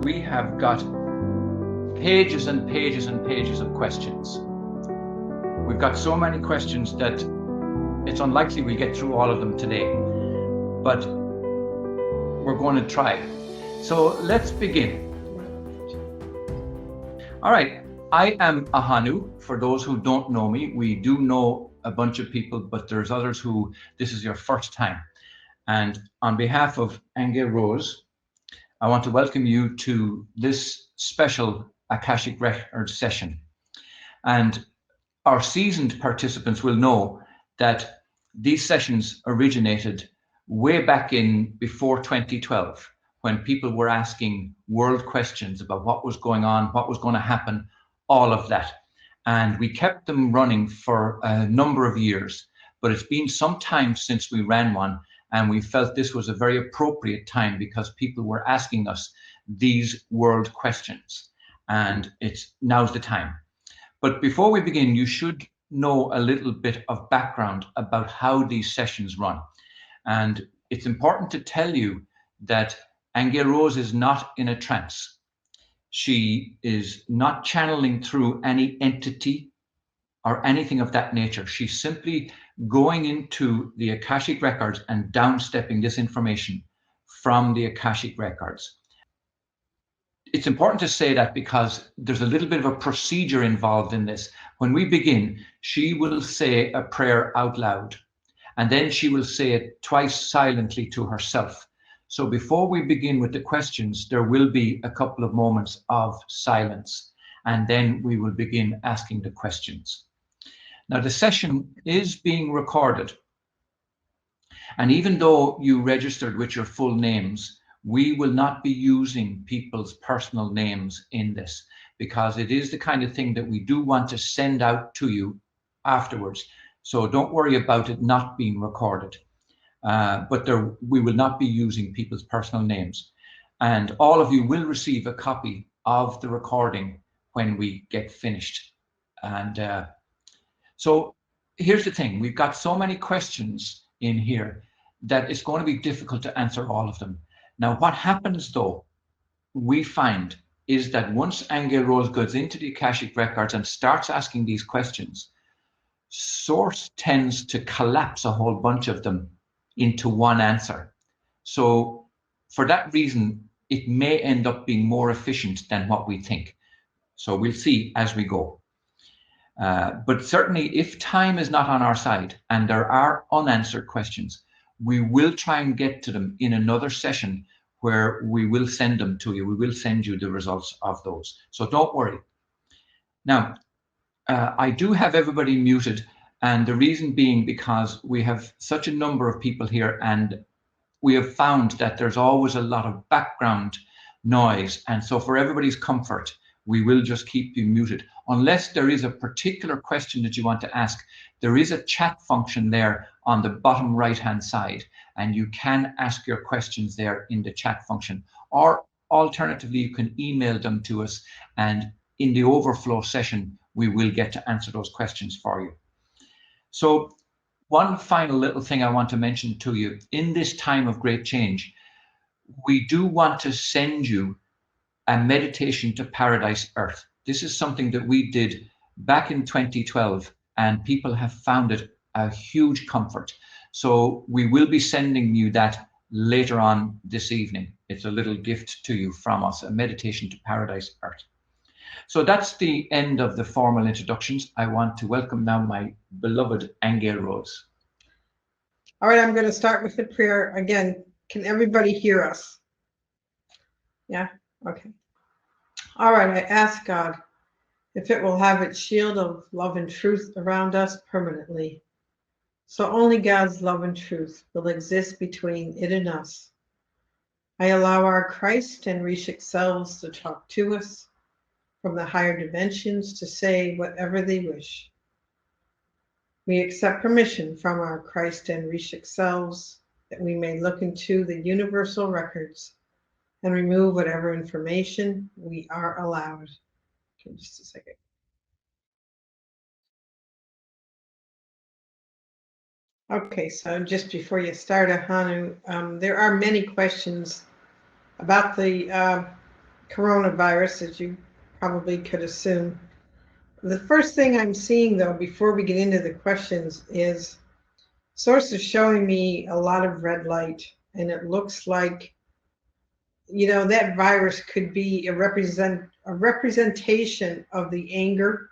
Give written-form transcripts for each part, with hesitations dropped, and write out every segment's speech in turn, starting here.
we have got pages and pages and pages of questions. We've got so many questions that it's unlikely we'll get through all of them today, but we're going to try. So let's begin. All right, I am Ahonu. For those who don't know me, we do know a bunch of people, but there's others who this is your first time. And on behalf of Aingeal Rose, I want to welcome you to this special Akashic Records session. And our seasoned participants will know that these sessions originated way back in before 2012, when people were asking world questions about what was going on, what was going to happen, all of that. And we kept them running for a number of years, but it's been some time since we ran one. And we felt this was a very appropriate time because people were asking us these world questions, and now's the time. But before we begin, you should know a little bit of background about how these sessions run. And it's important to tell you that Aingeal Rose is not in a trance. She is not channeling through any entity or anything of that nature. She's simply going into the Akashic Records and downstepping this information from the Akashic Records. It's important to say that because there's a little bit of a procedure involved in this. When we begin, she will say a prayer out loud, and then she will say it twice silently to herself. So before we begin with the questions, there will be a couple of moments of silence, and then we will begin asking the questions. Now, the session is being recorded. And even though you registered with your full names, we will not be using people's personal names in this, because it is the kind of thing that we do want to send out to you afterwards. So don't worry about it not being recorded. But we will not be using people's personal names. And all of you will receive a copy of the recording when we get finished. And so here's the thing, we've got so many questions in here that it's going to be difficult to answer all of them. Now, what happens though, we find, is that once Aingeal Rose goes into the Akashic Records and starts asking these questions, Source tends to collapse a whole bunch of them into one answer. So for that reason, it may end up being more efficient than what we think. So we'll see as we go. But certainly if time is not on our side and there are unanswered questions, we will try and get to them in another session where we will send them to you. We will send you the results of those. So don't worry. Now, I do have everybody muted, and the reason being because we have such a number of people here, and we have found that there's always a lot of background noise. And so for everybody's comfort, we will just keep you muted. Unless there is a particular question that you want to ask, there is a chat function there on the bottom right-hand side, and you can ask your questions there in the chat function. Or alternatively, you can email them to us, and in the overflow session, we will get to answer those questions for you. So one final little thing I want to mention to you, in this time of great change, we do want to send you a meditation to Paradise Earth. This is something that we did back in 2012, and people have found it a huge comfort. So we will be sending you that later on this evening. It's a little gift to you from us, a meditation to Paradise Earth. So that's the end of the formal introductions. I want to welcome now my beloved Aingeal Rose. All right, I'm going to start with the prayer again. Can everybody hear us? Yeah? Okay. All right, I ask God if it will have its shield of love and truth around us permanently. So only God's love and truth will exist between it and us. I allow our Christ and Rishik selves to talk to us from the higher dimensions to say whatever they wish. We accept permission from our Christ and Rishik selves that we may look into the universal records and remove whatever information we are allowed. Okay, just a second. Okay, so just before you start, Ahonu, there are many questions about the coronavirus, as you probably could assume. The first thing I'm seeing, though, before we get into the questions, is source is showing me a lot of red light, and it looks like, that virus could be a representation of the anger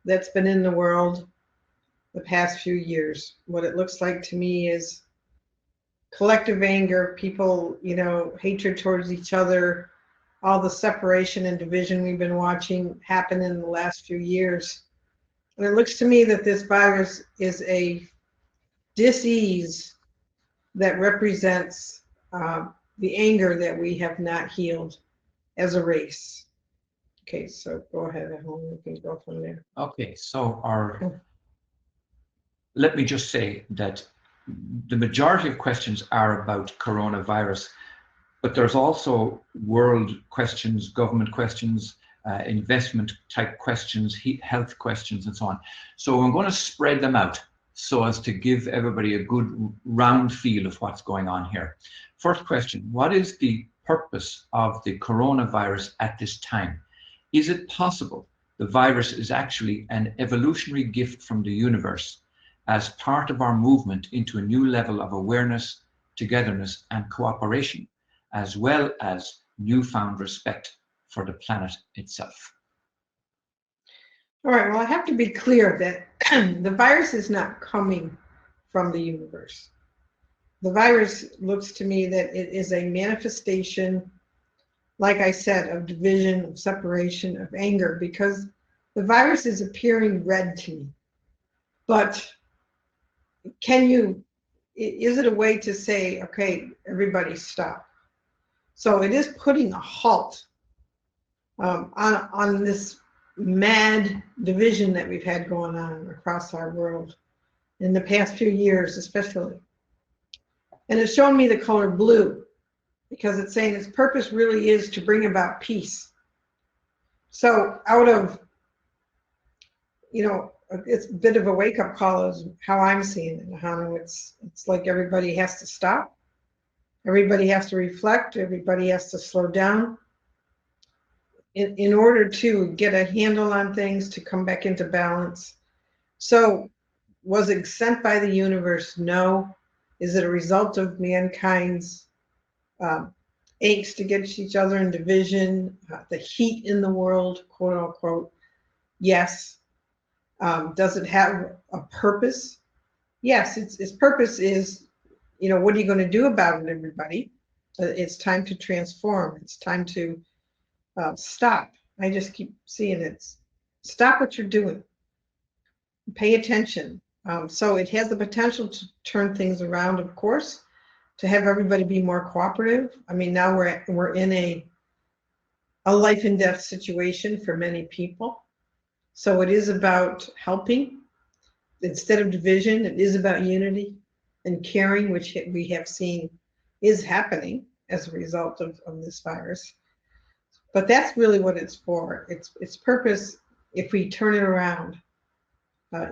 that's been in the world the past few years. What it looks like to me is collective anger, people, hatred towards each other, all the separation and division we've been watching happen in the last few years. And it looks to me that this virus is a dis-ease that represents the anger that we have not healed as a race. Okay, so go ahead, Ahonu, we can go from there. Okay, so let me just say that the majority of questions are about coronavirus, but there's also world questions, government questions, investment type questions, health questions, and so on. So I'm going to spread them out so as to give everybody a good round feel of what's going on here. First question, what is the purpose of the coronavirus at this time? Is it possible the virus is actually an evolutionary gift from the universe as part of our movement into a new level of awareness, togetherness, and cooperation, as well as newfound respect for the planet itself? All right, well, I have to be clear that the virus is not coming from the universe. The virus looks to me that it is a manifestation, like I said, of division, of separation, of anger, because the virus is appearing red to me. But is it a way to say, okay, everybody stop? So it is putting a halt on this mad division that we've had going on across our world in the past few years, especially. And it's showing me the color blue because it's saying its purpose really is to bring about peace. So out of, it's a bit of a wake-up call is how I'm seeing it, Ahonu. It's like everybody has to stop. Everybody has to reflect. Everybody has to slow down in order to get a handle on things, to come back into balance. So was it sent by the universe? No. Is it a result of mankind's angst against each other and division, the heat in the world, quote unquote? Yes. Does it have a purpose? Yes, its purpose is, what are you going to do about it, everybody? It's time to transform. It's time to stop. I just keep seeing it. Stop what you're doing. Pay attention. So it has the potential to turn things around, of course, to have everybody be more cooperative. I mean, now we're in a life and death situation for many people. So it is about helping instead of division. It is about unity and caring, which we have seen is happening as a result of this virus. But that's really what it's for. Its purpose, if we turn it around,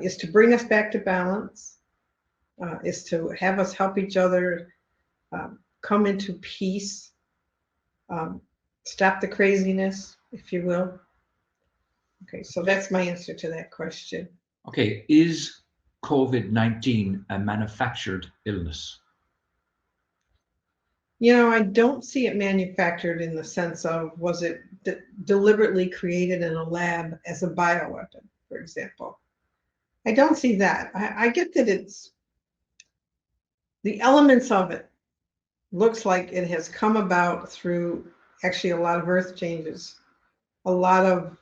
is to bring us back to balance, is to have us help each other come into peace, stop the craziness, if you will. Okay, so that's my answer to that question. Okay, is COVID-19 a manufactured illness? I don't see it manufactured in the sense of, was it deliberately created in a lab as a bioweapon, for example? I don't see that. I get that it's the elements of it looks like it has come about through actually a lot of earth changes, a lot of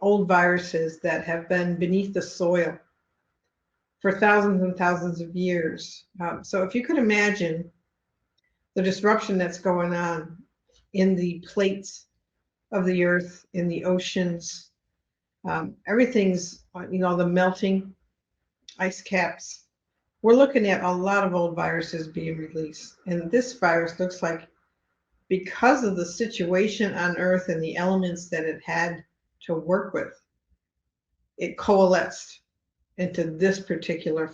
old viruses that have been beneath the soil for thousands and thousands of years. So if you could imagine the disruption that's going on in the plates of the earth, in the oceans, everything's, the melting ice caps. We're looking at a lot of old viruses being released. And this virus looks like, because of the situation on Earth and the elements that it had to work with, it coalesced into this particular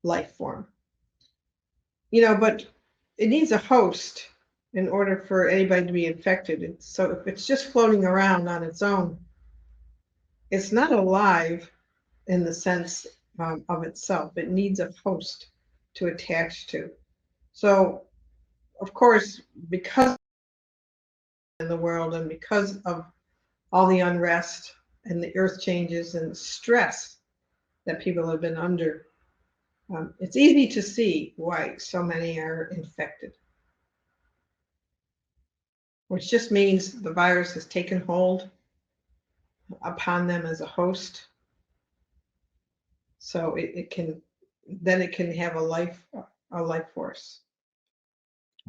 life form. But it needs a host. in order for anybody to be infected. So if it's just floating around on its own, it's not alive in the sense of itself. It needs a host to attach to. So, of course, because in the world and because of all the unrest and the earth changes and stress that people have been under, it's easy to see why so many are infected, which just means the virus has taken hold upon them as a host. So it can have a life force.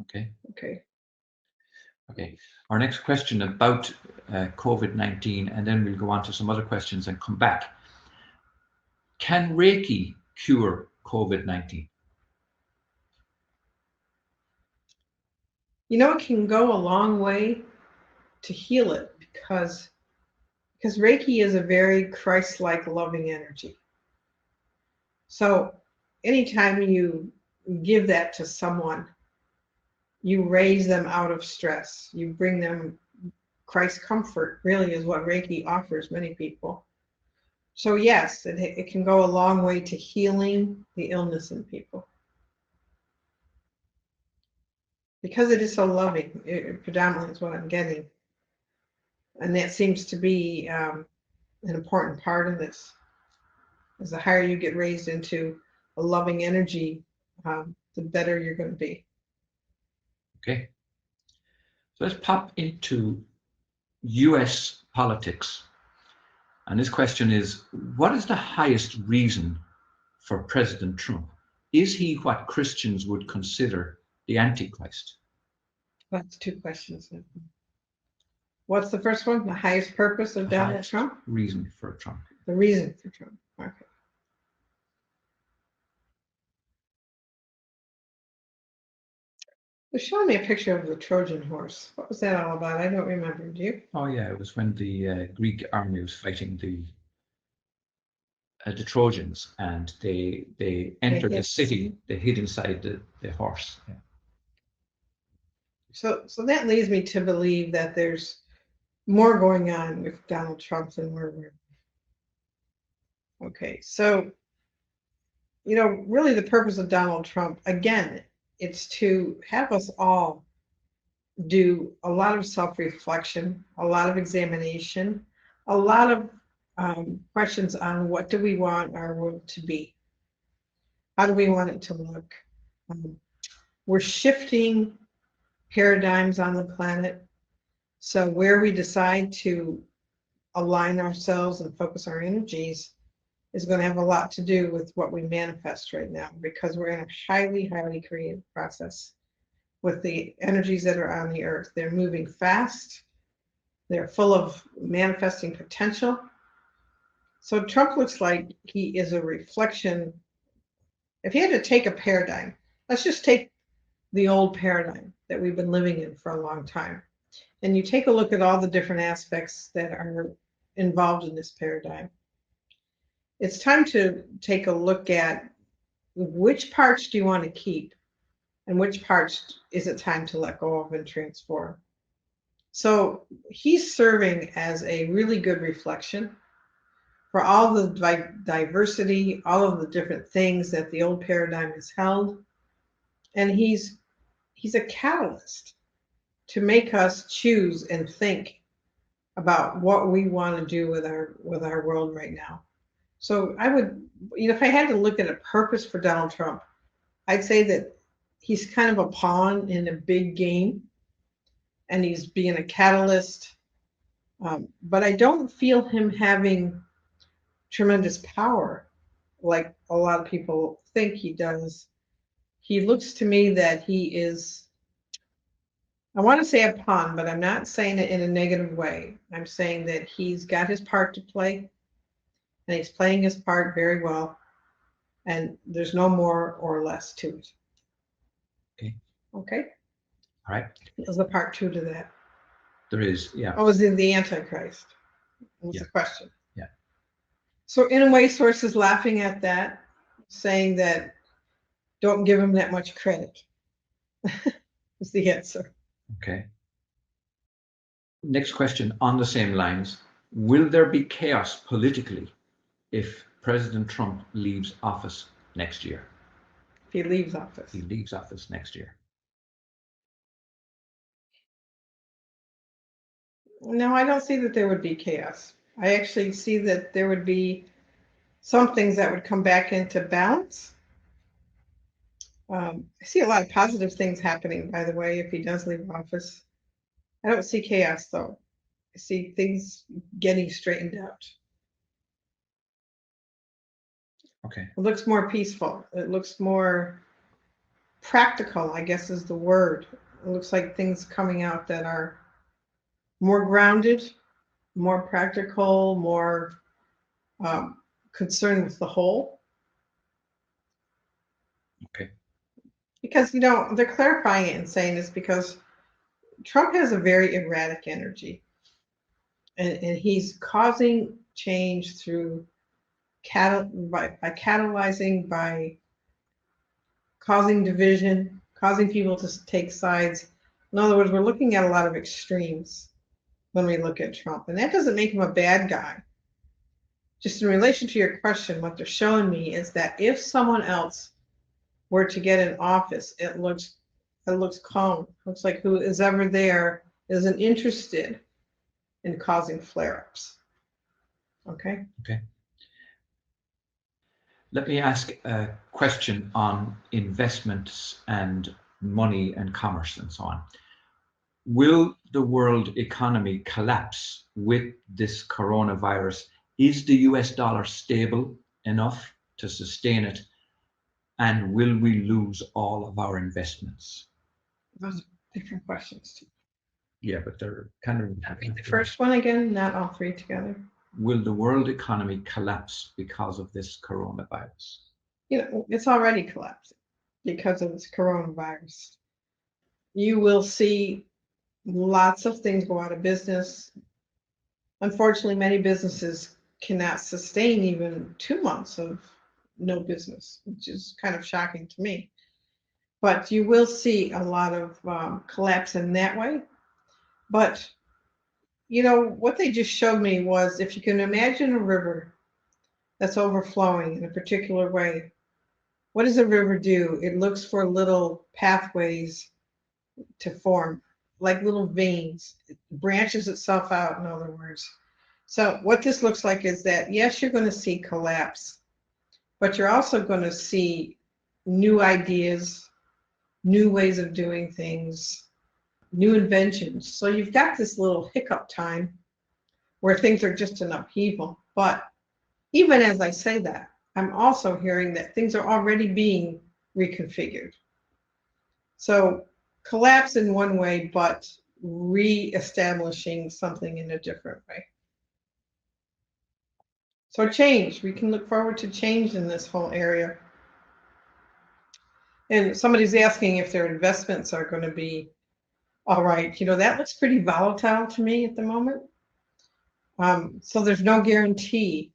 Okay. Okay. Okay. Our next question about COVID-19, and then we'll go on to some other questions and come back. Can Reiki cure COVID-19? You know, it can go a long way to heal it because Reiki is a very Christ-like loving energy. So anytime you give that to someone, you raise them out of stress. You bring them Christ comfort, really is what Reiki offers many people. So yes, it can go a long way to healing the illness in people. Because it is so loving, it predominantly is what I'm getting. And that seems to be an important part of this. As the higher you get raised into a loving energy, the better you're going to be. Okay. So let's pop into US politics. And this question is, what is the highest reason for President Trump? Is he what Christians would consider the Antichrist? That's two questions. What's the first one? The highest purpose of Donald Trump? Reason for Trump. The reason for Trump. Okay. They're showing me a picture of the Trojan horse. What was that all about? I don't remember. Do you? Oh yeah, it was when the Greek army was fighting the Trojans, and they entered the city. They hid inside the horse. Yeah. So that leads me to believe that there's more going on with Donald Trump than we're aware of. Okay, so really the purpose of Donald Trump, again, it's to have us all do a lot of self-reflection, a lot of examination, a lot of questions on what do we want our world to be? How do we want it to look? We're shifting paradigms on the planet. So where we decide to align ourselves and focus our energies is going to have a lot to do with what we manifest right now, because we're in a highly, highly creative process with the energies that are on the earth. They're moving fast. They're full of manifesting potential. So Trump looks like he is a reflection. If you had to take a paradigm, let's just take the old paradigm that we've been living in for a long time, and you take a look at all the different aspects that are involved in this paradigm. It's time to take a look at which parts do you want to keep and which parts is it time to let go of and transform. So he's serving as a really good reflection for all the diversity, all of the different things that the old paradigm has held. And he's a catalyst to make us choose and think about what we want to do with our world right now. So I would, if I had to look at a purpose for Donald Trump, I'd say that he's kind of a pawn in a big game, and he's being a catalyst. But I don't feel him having tremendous power like a lot of people think he does. He looks to me that he is, I want to say a pawn, but I'm not saying it in a negative way. I'm saying that he's got his part to play, and he's playing his part very well, and there's no more or less to it. Okay. Okay. All right. There's a part two to that. There is, yeah. Oh, was in the Antichrist? Was the question. Yeah. So in a way, Source is laughing at that, saying that don't give him that much credit. Is the answer. Okay. Next question on the same lines. Will there be chaos politically if President Trump leaves office next year? If he leaves office. He leaves office next year. No, I don't see that there would be chaos. I actually see that there would be some things that would come back into balance. I see a lot of positive things happening, by the way, if he does leave office. I don't see chaos, though. I see things getting straightened out. Okay. It looks more peaceful. It looks more practical, I guess is the word. It looks like things coming out that are more grounded, more practical, more concerned with the whole. Okay. Because, they're clarifying it and saying this because Trump has a very erratic energy. And he's causing change through by catalyzing, by causing division, causing people to take sides. In other words, we're looking at a lot of extremes when we look at Trump. And that doesn't make him a bad guy. Just in relation to your question, what they're showing me is that if someone else were to get in office, it looks calm. It looks like who is ever there isn't interested in causing flare-ups. Okay? Okay. Let me ask a question on investments and money and commerce and so on. Will the world economy collapse with this coronavirus? Is the US dollar stable enough to sustain it? And will we lose all of our investments? Those are different questions. Yeah, but they're kind of. The first one again, not all three together. Will the world economy collapse because of this coronavirus? It's already collapsing because of this coronavirus. You will see lots of things go out of business. Unfortunately, many businesses cannot sustain even 2 months of no business, which is kind of shocking to me. But you will see a lot of collapse in that way. But, what they just showed me was if you can imagine a river that's overflowing in a particular way, what does a river do? It looks for little pathways to form, like little veins. It branches itself out, in other words. So what this looks like is that, yes, you're going to see collapse, but you're also going to see new ideas, new ways of doing things, new inventions. So you've got this little hiccup time where things are just an upheaval. But even as I say that, I'm also hearing that things are already being reconfigured. So collapse in one way, but re-establishing something in a different way. So change, we can look forward to change in this whole area. And somebody's asking if their investments are going to be all right. That looks pretty volatile to me at the moment. So there's no guarantee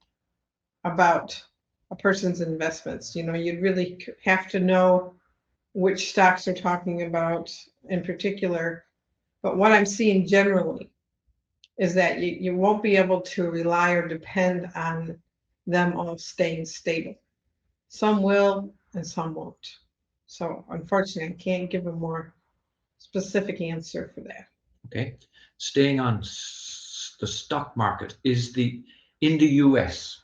about a person's investments. You'd really have to know which stocks they're talking about in particular. But what I'm seeing generally is that you won't be able to rely or depend on them all staying stable. Some will and some won't. So unfortunately, I can't give a more specific answer for that. Okay. Staying on the stock market, in the US,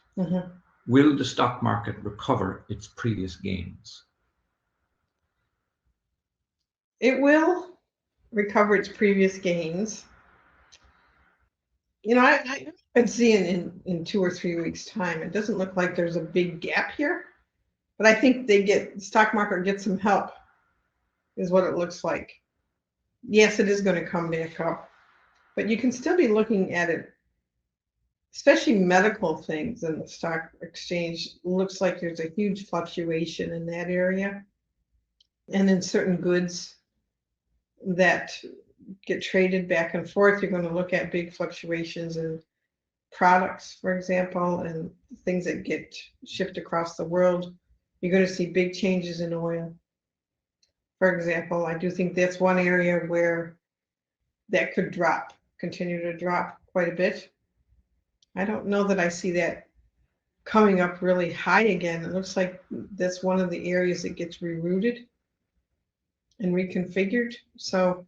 will the stock market recover its previous gains? It will recover its previous gains. I've been seeing in 2 or 3 weeks' time, it doesn't look like there's a big gap here, but I think the stock market gets some help, is what it looks like. Yes, it is going to come back up, but you can still be looking at it, especially medical things in the stock exchange. Looks like there's a huge fluctuation in that area. And in certain goods that get traded back and forth, you're going to look at big fluctuations in products, for example, and things that get shipped across the world. You're going to see big changes in oil. For example, I do think that's one area where that could drop, continue to drop quite a bit. I don't know that I see that coming up really high again. It looks like that's one of the areas that gets rerouted and reconfigured. So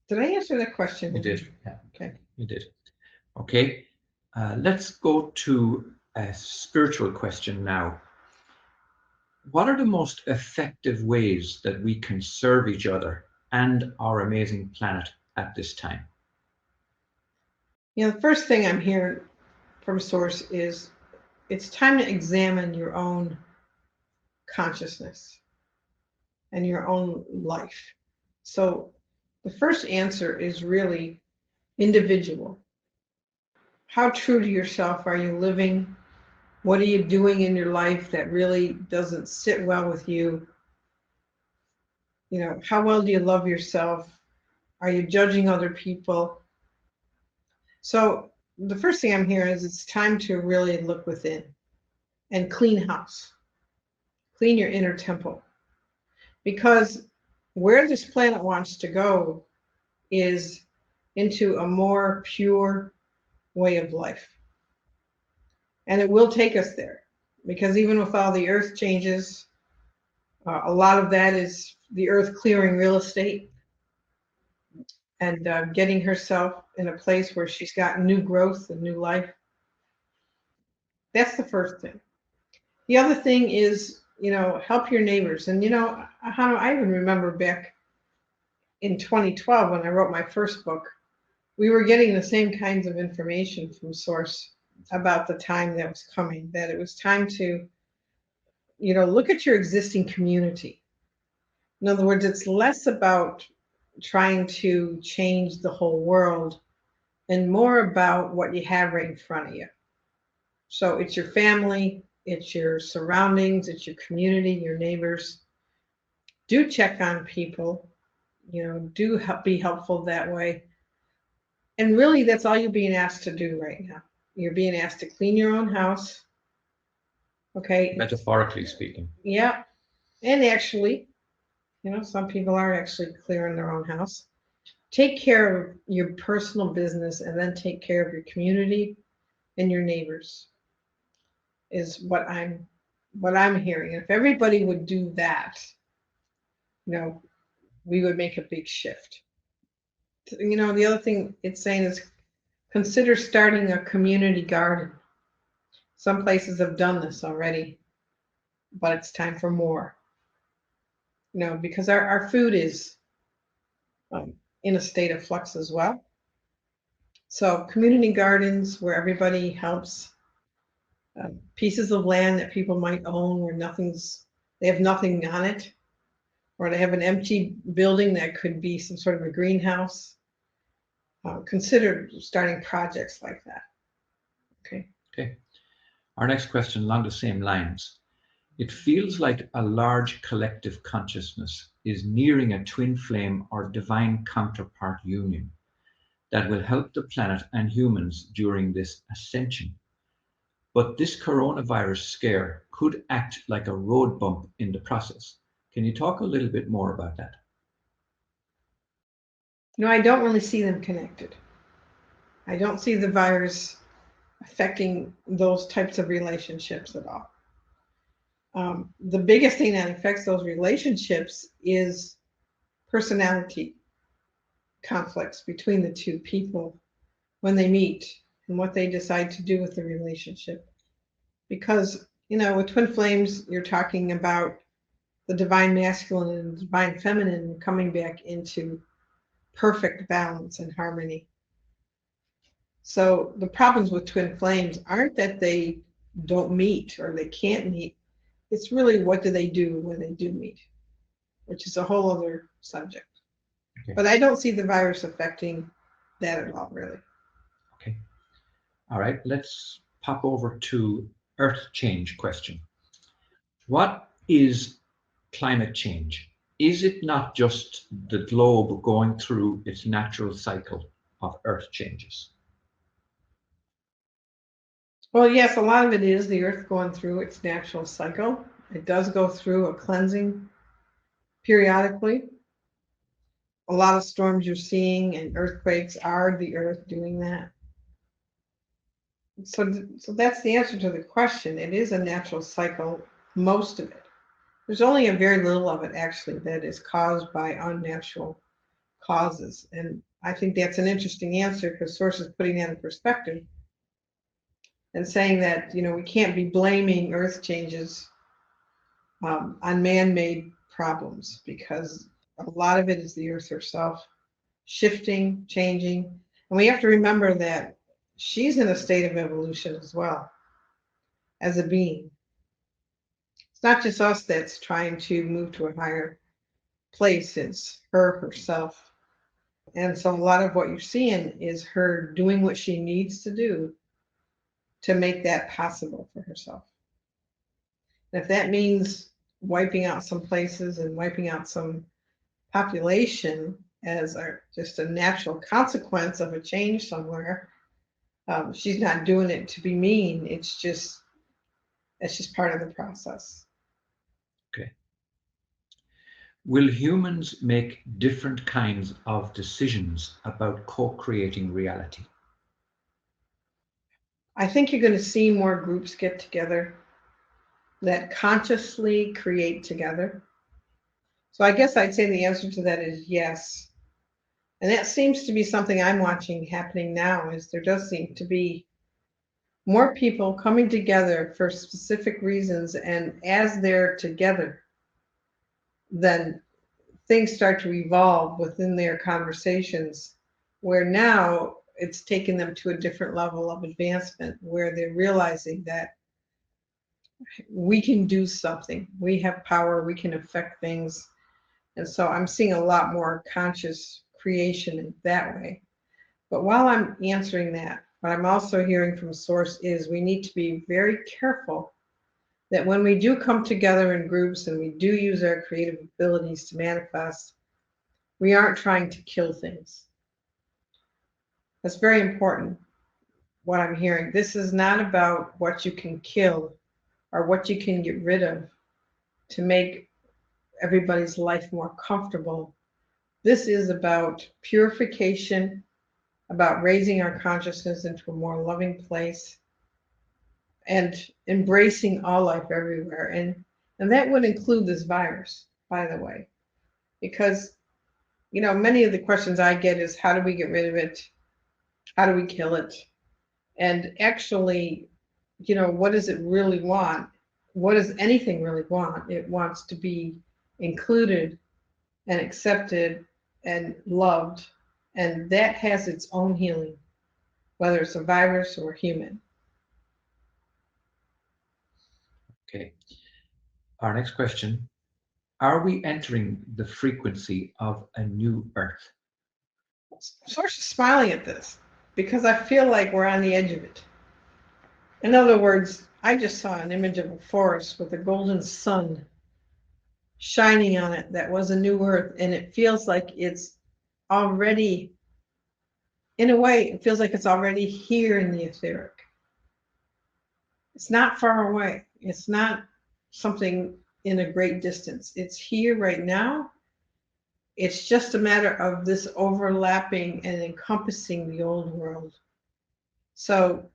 did I answer that question? You did. Yeah. Okay. You did. Okay. Let's go to a spiritual question now. What are the most effective ways that we can serve each other and our amazing planet at this time? You know, the first thing I'm hearing from Source is it's time to examine your own consciousness and your own life. So the first answer is really individual. How true to yourself are you living? What are you doing in your life that really doesn't sit well with you? You know, how well do you love yourself? Are you judging other people? So the first thing I'm hearing is it's time to really look within and clean house, clean your inner temple. Because where this planet wants to go is into a more pure way of life. And it will take us there because even with all the earth changes, a lot of that is the earth clearing real estate and getting herself in a place where she's got new growth and new life. That's the first thing. The other thing is, you know, help your neighbors. And, you know, I even remember back in 2012 when I wrote my first book, we were getting the same kinds of information from Source about the time that was coming, that it was time to, you know, look at your existing community. In other words, it's less about trying to change the whole world and more about what you have right in front of you. So it's your family, it's your surroundings, it's your community, your neighbors. Do check on people, you know, do be helpful that way. And really, that's all you're being asked to do right now. You're being asked to clean your own house. Okay. Metaphorically speaking. Yeah. And actually, you know, some people are actually clearing their own house. Take care of your personal business and then take care of your community and your neighbors is what I'm hearing. If everybody would do that, you know, we would make a big shift. You know, the other thing it's saying is consider starting a community garden. Some places have done this already, but it's time for more. You know, because our food is in a state of flux as well. So community gardens where everybody helps, pieces of land that people might own where they have nothing on it, or they have an empty building that could be some sort of a greenhouse. Consider starting projects like that. Okay. Okay. Our next question along the same lines. It feels like a large collective consciousness is nearing a twin flame or divine counterpart union that will help the planet and humans during this ascension. But this coronavirus scare could act like a road bump in the process. Can you talk a little bit more about that? No, I don't really see them connected. I don't see the virus affecting those types of relationships at all. The biggest thing that affects those relationships is personality conflicts between the two people when they meet and what they decide to do with the relationship. Because, you know, with twin flames, you're talking about the divine masculine and divine feminine coming back into perfect balance and harmony. So the problems with twin flames aren't that they don't meet or they can't meet. It's really what do they do when they do meet, which is a whole other subject. Okay. But I don't see the virus affecting that at all, really. Okay. All right, let's pop over to Earth change question. What is climate change? Is it not just the globe going through its natural cycle of Earth changes? Well, yes, a lot of it is the Earth going through its natural cycle. It does go through a cleansing periodically. a lot of storms you're seeing and earthquakes are the earth doing that. So that's the answer to the question. It is a natural cycle, most of it. There's only a very little of it actually that is caused by unnatural causes. And I think that's an interesting answer because Source is putting that in perspective and saying that, we can't be blaming earth changes on man-made problems because a lot of it is the earth herself shifting, changing. And we have to remember that she's in a state of evolution as well as a being. It's not just us that's trying to move to a higher place, it's her herself. And so a lot of what you're seeing is her doing what she needs to do to make that possible for herself. And if that means wiping out some places and wiping out some population as just a natural consequence of a change somewhere, she's not doing it to be mean. It's just part of the process. Okay. Will humans make different kinds of decisions about co-creating reality? I think you're going to see more groups get together that consciously create together. So I guess I'd say the answer to that is yes. And that seems to be something I'm watching happening now, is there does seem to be more people coming together for specific reasons. And as they're together, then things start to evolve within their conversations, where now it's taken them to a different level of advancement, where they're realizing that we can do something, we have power, we can affect things. And so I'm seeing a lot more conscious creation in that way. But while I'm answering that, what I'm also hearing from Source is we need to be very careful that when we do come together in groups and we do use our creative abilities to manifest, we aren't trying to kill things. That's very important, what I'm hearing. This is not about what you can kill or what you can get rid of to make everybody's life more comfortable. This is about purification, about raising our consciousness into a more loving place and embracing all life everywhere. And that would include this virus, by the way, because many of the questions I get is how do we get rid of it? How do we kill it? And actually, what does it really want? What does anything really want? It wants to be included and accepted and loved. And that has its own healing, whether it's a virus or a human. Okay. Our next question, are we entering the frequency of a new earth? Source is smiling at this because I feel like we're on the edge of it. In other words, I just saw an image of a forest with a golden sun shining on it that was a new earth, and it feels like it's already, in a way, it feels like it's already here in the etheric. It's not far away. It's not something in a great distance. It's here right now. It's just a matter of this overlapping and encompassing the old world. So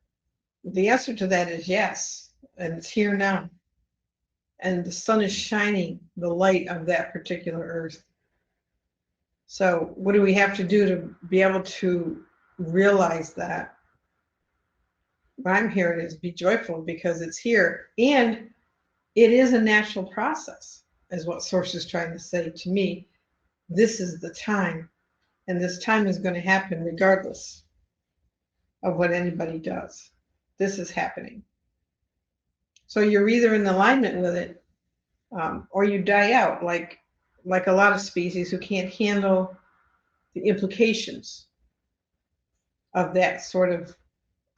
the answer to that is yes, and it's here now. And the sun is shining the light of that particular earth. So what do we have to do to be able to realize that? What I'm hearing is be joyful because it's here. And it is a natural process, is what Source is trying to say to me. This is the time, and this time is going to happen regardless of what anybody does. This is happening. So you're either in alignment with it, or you die out, like a lot of species who can't handle the implications of that sort of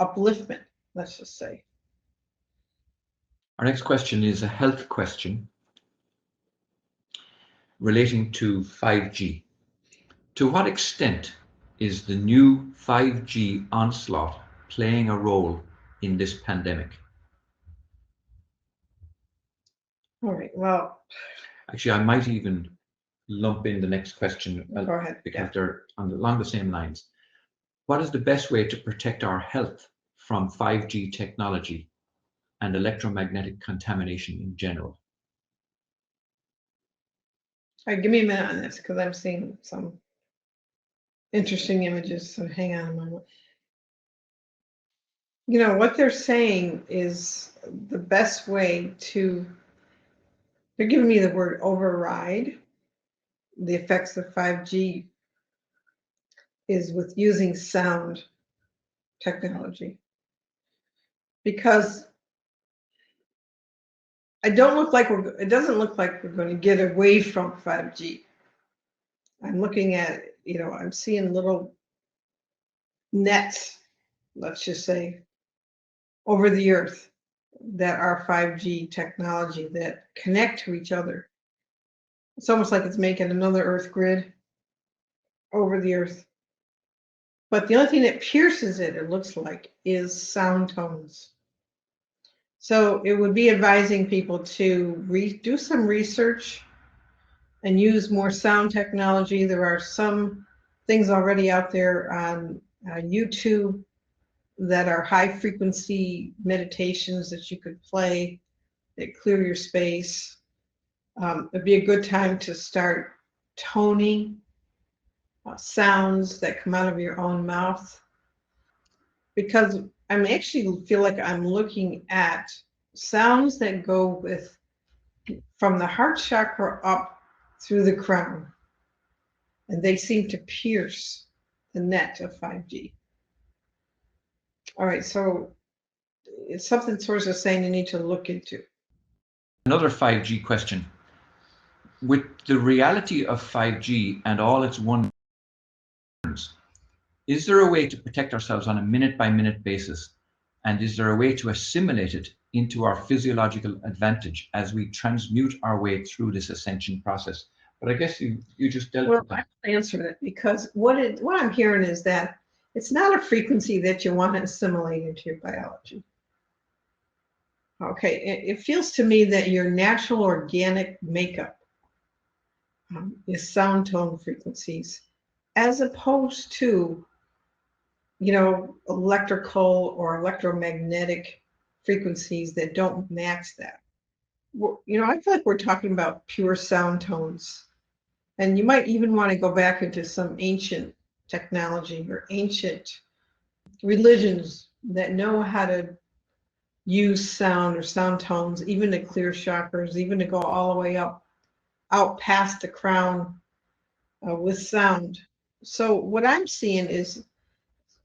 upliftment, let's just say. Our next question is a health question relating to 5G. To what extent is the new 5G onslaught playing a role in this pandemic? All right, well. Actually, I might even lump in the next question Go ahead. because they're along the same lines. What is the best way to protect our health from 5G technology and electromagnetic contamination in general? All right, give me a minute on this because I'm seeing some interesting images. So hang on a moment. You know, what they're saying is the best way to, they're giving me the word override the effects of 5G is with using sound technology. Because it doesn't look like we're going to get away from 5G. I'm looking at, I'm seeing little nets, let's just say, over the earth that are 5G technology that connect to each other. It's almost like it's making another earth grid over the earth. But the only thing that pierces it, it looks like, is sound tones. So it would be advising people to do some research and use more sound technology. There are some things already out there on YouTube that are high frequency meditations that you could play that clear your space. It'd be a good time to start toning sounds that come out of your own mouth, because I'm actually feel like I'm looking at sounds that go with from the heart chakra up through the crown, and they seem to pierce the net of 5G. All right, so it's something source is saying you need to look into. Another 5G question. With the reality of 5G and all its wonders, is there a way to protect ourselves on a minute-by-minute basis? And is there a way to assimilate it into our physiological advantage as we transmute our way through this ascension process? But I guess you just dealt with that. I'll answer that, because what I'm hearing is that it's not a frequency that you want to assimilate into your biology. Okay, it feels to me that your natural organic makeup is sound tone frequencies, as opposed to, electrical or electromagnetic frequencies that don't match that. I feel like we're talking about pure sound tones. And you might even want to go back into some ancient technology or ancient religions that know how to use sound or sound tones, even to clear chakras, even to go all the way up, out past the crown with sound. So what I'm seeing is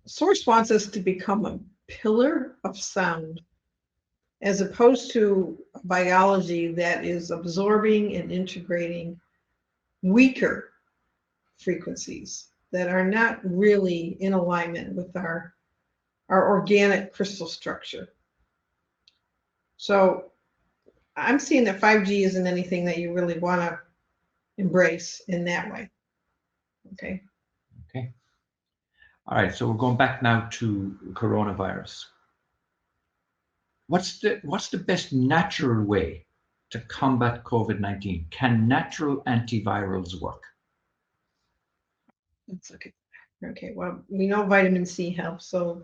Source wants us to become a pillar of sound, as opposed to biology that is absorbing and integrating weaker frequencies that are not really in alignment with our organic crystal structure. So I'm seeing that 5G isn't anything that you really want to embrace in that way. Okay. Okay. All right, so we're going back now to coronavirus. What's the best natural way to combat COVID-19? Can natural antivirals work? That's okay. Okay, well, we know vitamin C helps. So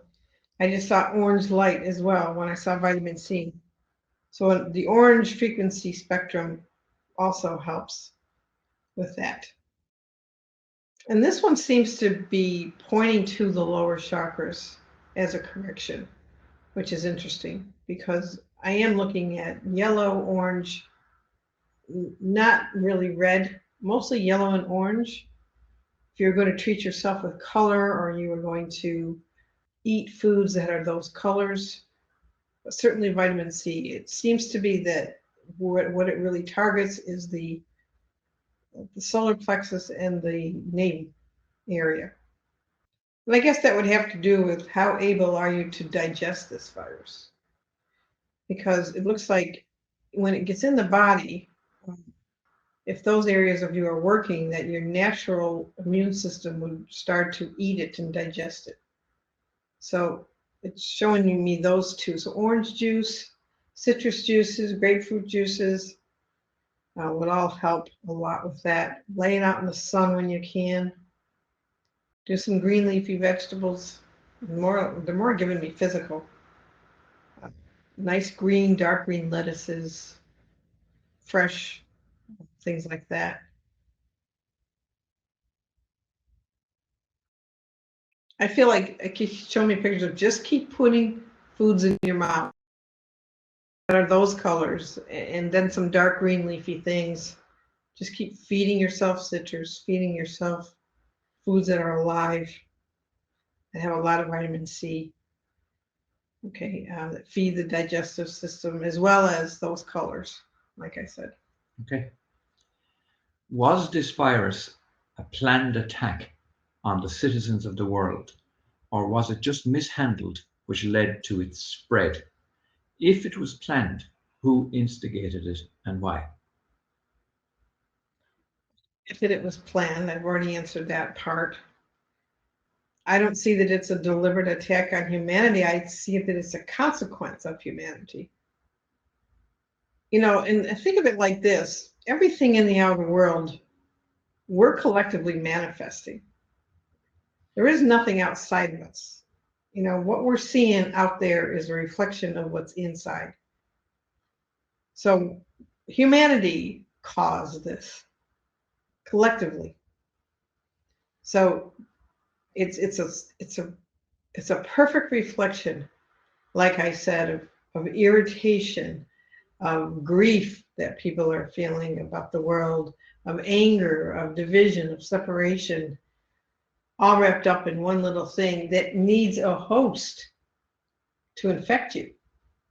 I just saw orange light as well when I saw vitamin C. So the orange frequency spectrum also helps with that. And this one seems to be pointing to the lower chakras as a correction, which is interesting because I am looking at yellow, orange, not really red, mostly yellow and orange. If you're going to treat yourself with color, or you are going to eat foods that are those colors, but certainly vitamin C, it seems to be that what it really targets is the solar plexus and the navel area. And I guess that would have to do with how able are you to digest this virus. Because it looks like when it gets in the body, if those areas of you are working, that your natural immune system would start to eat it and digest it. So it's showing me those two. So orange juice, citrus juices, grapefruit juices, would all help a lot with that. Laying out in the sun when you can. Do some green leafy vegetables. They're more giving me physical. Nice green, dark green lettuces, fresh, things like that. I feel like it keeps showing me pictures of just keep putting foods in your mouth that are those colors, and then some dark green leafy things. Just keep feeding yourself citrus, feeding yourself foods that are alive, that have a lot of vitamin C. Okay, that feed the digestive system as well as those colors, like I said. Okay. Was this virus a planned attack on the citizens of the world, or was it just mishandled, which led to its spread? If it was planned, who instigated it and why? If it was planned, I've already answered that part. I don't see that it's a deliberate attack on humanity. I see that it's a consequence of humanity. And think of it like this: everything in the outer world, we're collectively manifesting. There is nothing outside of us. What we're seeing out there is a reflection of what's inside. So humanity caused this collectively. So it's a perfect reflection, like I said, of irritation, of grief that people are feeling about the world, of anger, of division, of separation, all wrapped up in one little thing that needs a host to infect you.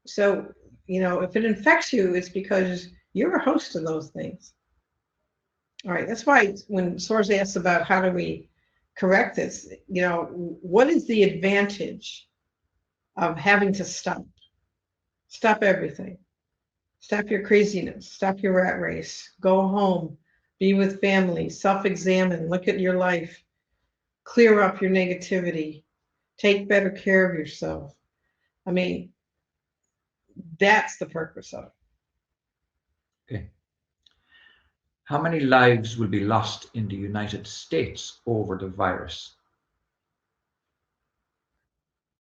So, if it infects you, it's because you're a host of those things. All right. That's why when Source asks about how do we correct this, what is the advantage of having to stop everything? Stop your craziness, stop your rat race, go home, be with family, self-examine, look at your life, clear up your negativity, take better care of yourself. I mean, that's the purpose of it. Okay. How many lives will be lost in the United States over the virus?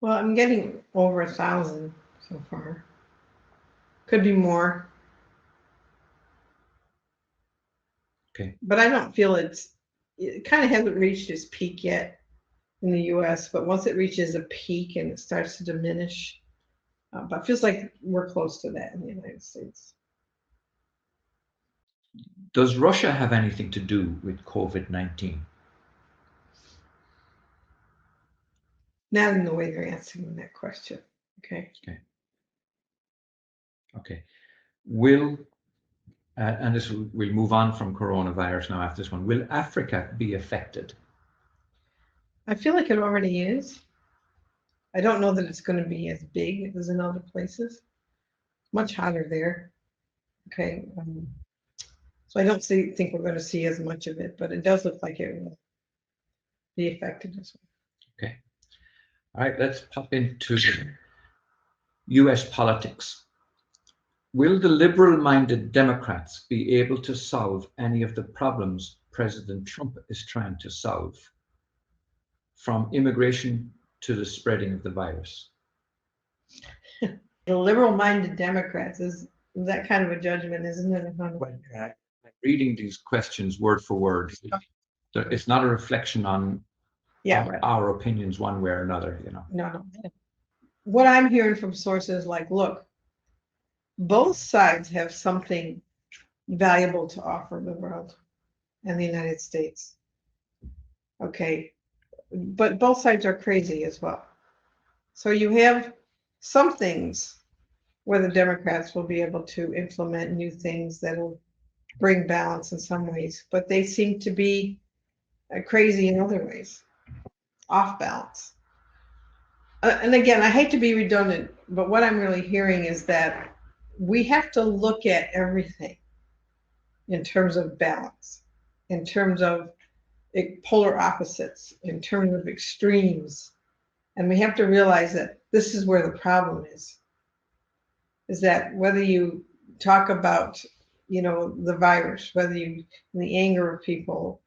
Well, I'm getting over 1,000 so far. Could be more. Okay. But I don't feel it kind of hasn't reached its peak yet in the US, but once it reaches a peak and it starts to diminish, but it feels like we're close to that in the United States. Does Russia have anything to do with COVID-19? Not in the way you're answering that question. Okay. Okay. Okay. Will, and this we'll move on from coronavirus now after this one. Will Africa be affected? I feel like it already is. I don't know that it's going to be as big as in other places. Much hotter there. Okay. So I don't think we're going to see as much of it, but it does look like it will be affected as well. Okay. All right, let's pop into US politics. Will the liberal-minded Democrats be able to solve any of the problems President Trump is trying to solve, from immigration to the spreading of the virus? The liberal-minded Democrats is that kind of a judgment, isn't it? When reading these questions word for word, it's not a reflection on right. our opinions one way or another, No. What I'm hearing from sources like, look, both sides have something valuable to offer the world and the United States. Okay. But both sides are crazy as well. So you have some things where the Democrats will be able to implement new things that'll bring balance in some ways, but they seem to be crazy in other ways, off balance. And again, I hate to be redundant, but what I'm really hearing is that we have to look at everything in terms of balance, in terms of polar opposites, in terms of extremes. And we have to realize that this is where the problem is that whether you talk about the virus, whether you in the anger of people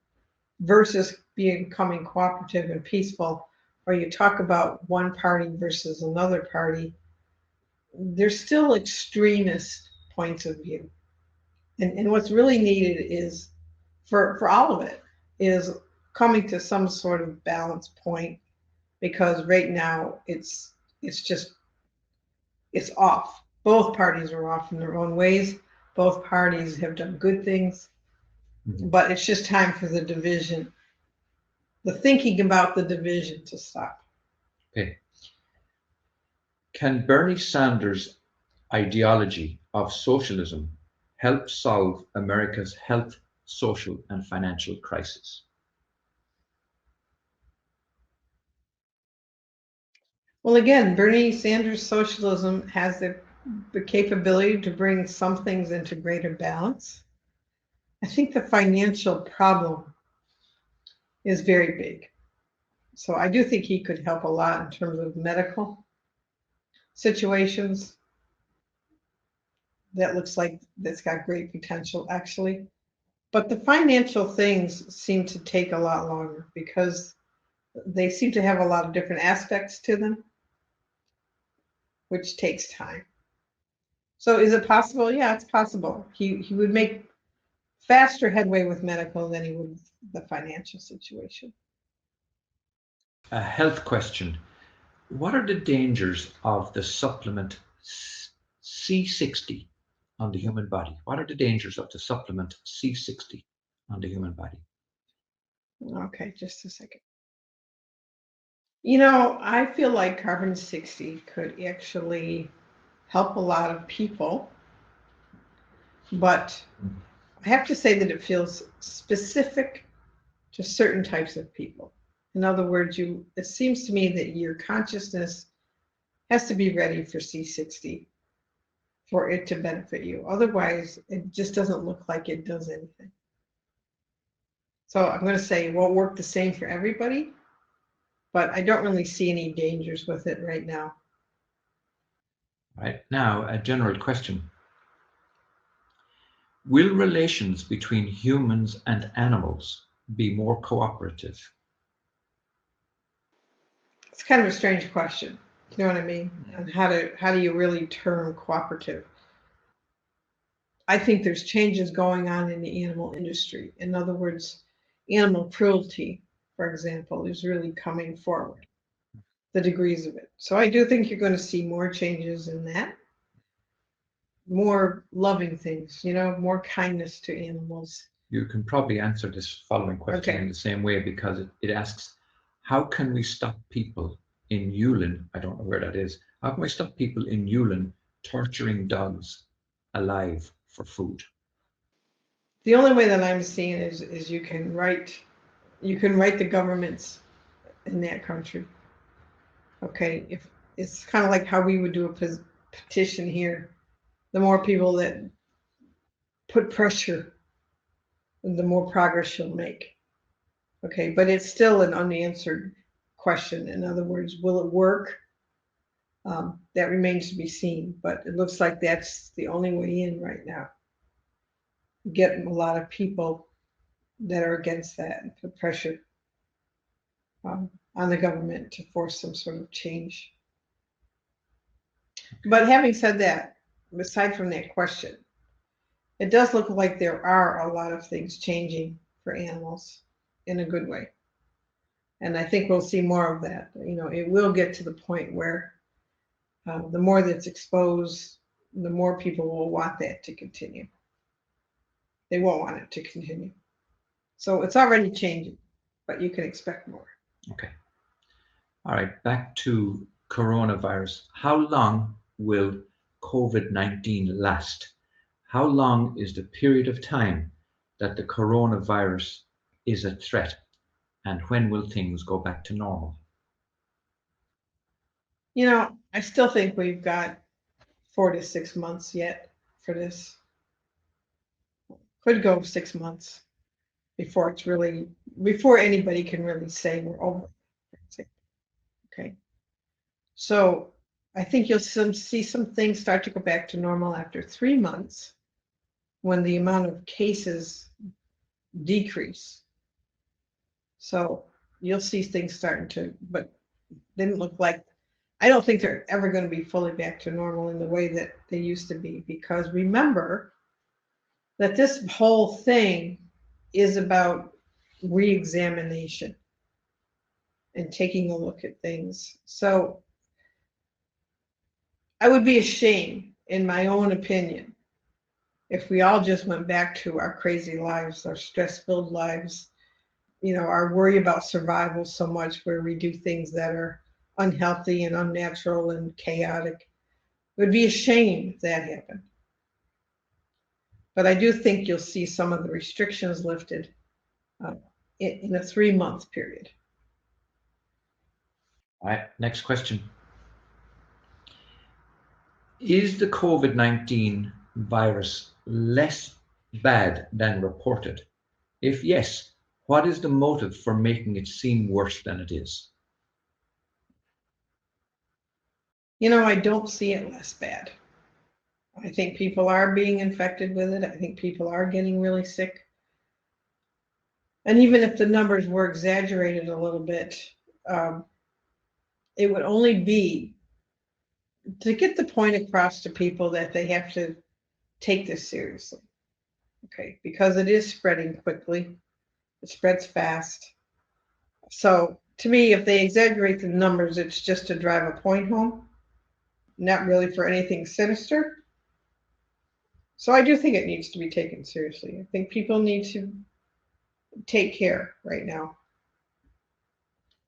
versus becoming cooperative and peaceful, or you talk about one party versus another party, there's still extremist points of view. And what's really needed is for all of it is coming to some sort of balance point, because right now it's just it's off. Both parties are off in their own ways. Both parties have done good things, but it's just time for the division, the thinking about the division to stop. Okay. Can Bernie Sanders' ideology of socialism help solve America's health, social, and financial crisis? Well, again, Bernie Sanders' socialism has the capability to bring some things into greater balance. I think the financial problem is very big. So I do think he could help a lot in terms of medical situations. That looks like that's got great potential, actually. But the financial things seem to take a lot longer because they seem to have a lot of different aspects to them, which takes time. So is it possible? Yeah, it's possible. He would make faster headway with medical than he would with the financial situation. A health question. What are the dangers of the supplement C60 on the human body? What are the dangers of the supplement C60 on the human body? Okay, just a second. I feel like carbon 60 could actually help a lot of people, but I have to say that it feels specific to certain types of people. In other words, it seems to me that your consciousness has to be ready for C60 for it to benefit you. Otherwise, it just doesn't look like it does anything. So I'm going to say it won't work the same for everybody, but I don't really see any dangers with it right now. Right now, a general question. Will relations between humans and animals be more cooperative? It's kind of a strange question. You know what I mean? And how do you really term cooperative? I think there's changes going on in the animal industry. In other words, animal cruelty, for example, is really coming forward, the degrees of it. So I do think you're going to see more changes in that, more loving things, more kindness to animals. You can probably answer this following question in the same way, because it asks, how can we stop people in Yulin? I don't know where that is. How can we stop people in Yulin torturing dogs alive for food? The only way that I'm seeing is you can write the governments in that country. Okay, if it's kind of like how we would do a petition here. The more people that put pressure, the more progress you'll make. Okay, but it's still an unanswered question. In other words, will it work? That remains to be seen, but it looks like that's the only way in right now. Get a lot of people that are against that and put pressure on the government to force some sort of change. But having said that, aside from that question, it does look like there are a lot of things changing for animals in a good way. And I think we'll see more of that. It will get to the point where the more that's exposed, the more people will want that to continue. They won't want it to continue. So it's already changing, but you can expect more. Okay. All right, back to coronavirus. How long will COVID-19 last? How long is the period of time that the coronavirus is a threat? And when will things go back to normal? I still think we've got 4 to 6 months yet for this. Could go 6 months before anybody can really say we're over. Okay. So I think you'll see some things start to go back to normal after 3 months. when the amount of cases decrease. So you'll see things starting to, but didn't look like, I don't think they're ever going to be fully back to normal in the way that they used to be, because remember that this whole thing is about re-examination and taking a look at things. So I would be ashamed, in my own opinion, if we all just went back to our crazy lives, our stress-filled lives, our worry about survival so much, where we do things that are unhealthy and unnatural and chaotic. It would be a shame if that happened. But I do think you'll see some of the restrictions lifted in a 3-month period. All right, next question. Is the COVID-19 virus less bad than reported? If yes, what is the motive for making it seem worse than it is? I don't see it less bad. I think people are being infected with it. I think people are getting really sick. And even if the numbers were exaggerated a little bit, it would only be to get the point across to people that they have to take this seriously. Okay, because it is spreading quickly. It spreads fast. So to me, if they exaggerate the numbers, it's just to drive a point home, not really for anything sinister. So I do think it needs to be taken seriously. I think people need to take care right now.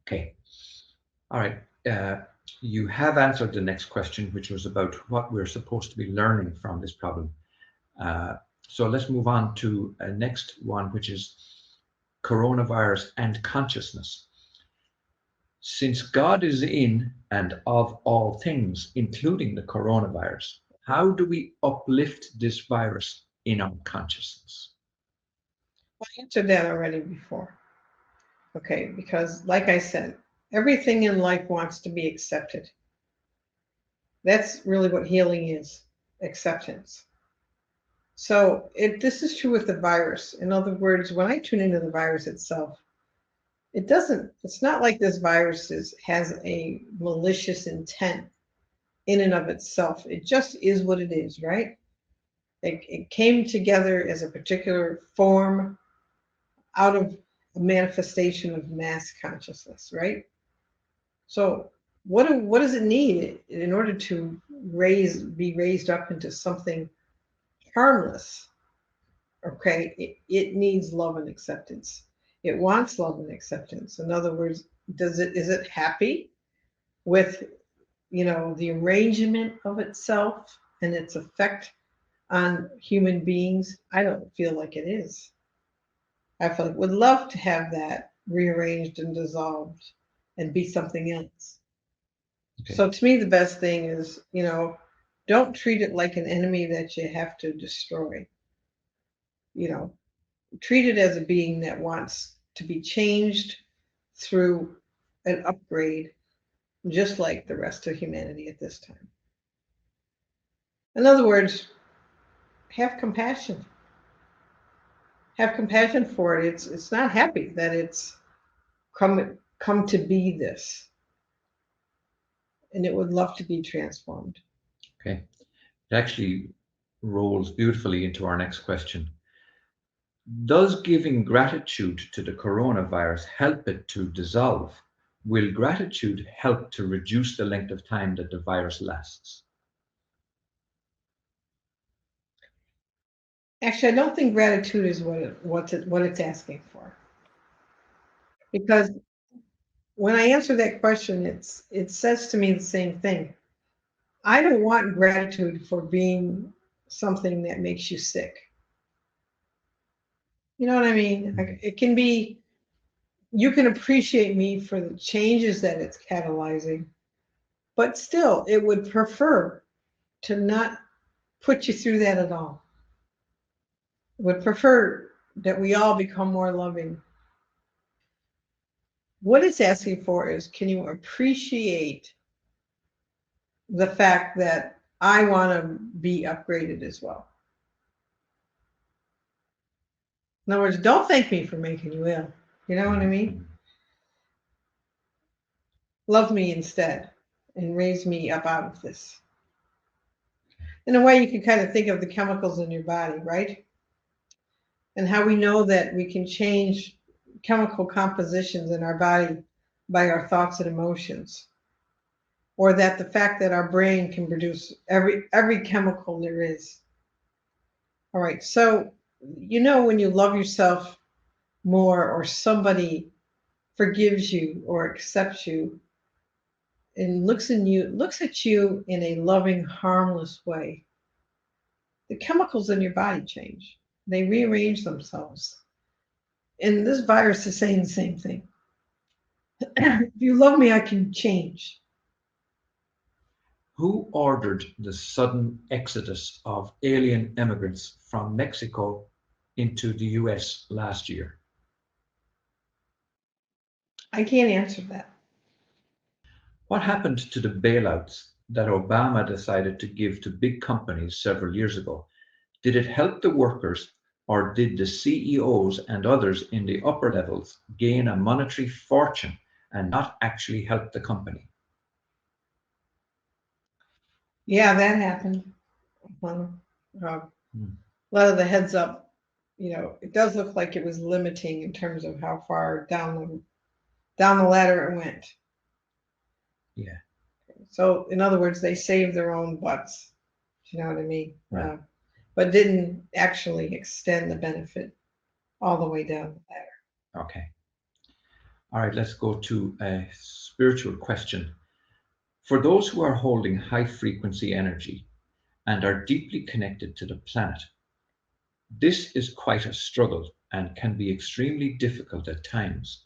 Okay. All right. You have answered the next question, which was about what we're supposed to be learning from this problem. So let's move on to a next one, which is coronavirus and consciousness. Since God is in and of all things, including the coronavirus, how do we uplift this virus in our consciousness? Well, I answered that already before. Okay, because like I said, everything in life wants to be accepted. That's really what healing is, acceptance. So this is true with the virus. In other words, when I tune into the virus itself, it's not like this virus has a malicious intent in and of itself. It just is what it is, right? It came together as a particular form out of a manifestation of mass consciousness, right? So what does it need in order to be raised up into something harmless? Okay, it needs love and acceptance. It wants love and acceptance. In other words, is it happy with the arrangement of itself and its effect on human beings? I don't feel like it is. I feel like would love to have that rearranged and dissolved and be something else. Okay. So to me, the best thing is, don't treat it like an enemy that you have to destroy. Treat it as a being that wants to be changed through an upgrade, just like the rest of humanity at this time. In other words, have compassion. Have compassion for it. It's not happy that it's come to be this, and it would love to be transformed. Okay. It actually rolls beautifully into our next question. Does giving gratitude to the coronavirus help it to dissolve? Will gratitude help to reduce the length of time that the virus lasts? Actually, I don't think gratitude is what it's asking for. Because when I answer that question, it says to me the same thing. I don't want gratitude for being something that makes you sick. You know what I mean? It can be, you can appreciate me for the changes that it's catalyzing, but still, it would prefer to not put you through that at all. It would prefer that we all become more loving. What it's asking for is, can you appreciate the fact that I want to be upgraded as well? In other words, don't thank me for making you ill. You know what I mean? Love me instead and raise me up out of this. In a way, you can kind of think of the chemicals in your body, right? And how we know that we can change chemical compositions in our body by our thoughts and emotions, or that the fact that our brain can produce every chemical there is. All right, so when you love yourself more, or somebody forgives you or accepts you and looks at you in a loving, harmless way, the chemicals in your body change. They rearrange themselves. And this virus is saying the same thing. If you love me, I can change. Who ordered the sudden exodus of alien immigrants from Mexico into the US last year? I can't answer that. What happened to the bailouts that Obama decided to give to big companies several years ago? Did it help the workers, or did the CEOs and others in the upper levels gain a monetary fortune and not actually help the company? Yeah, that happened. A lot of the heads up, it does look like it was limiting in terms of how far down the ladder it went. Yeah. So in other words, they saved their own butts. Do you know what I mean? Right. But didn't actually extend the benefit all the way down the ladder. Okay. All right, let's go to a spiritual question. For those who are holding high frequency energy and are deeply connected to the planet, this is quite a struggle and can be extremely difficult at times.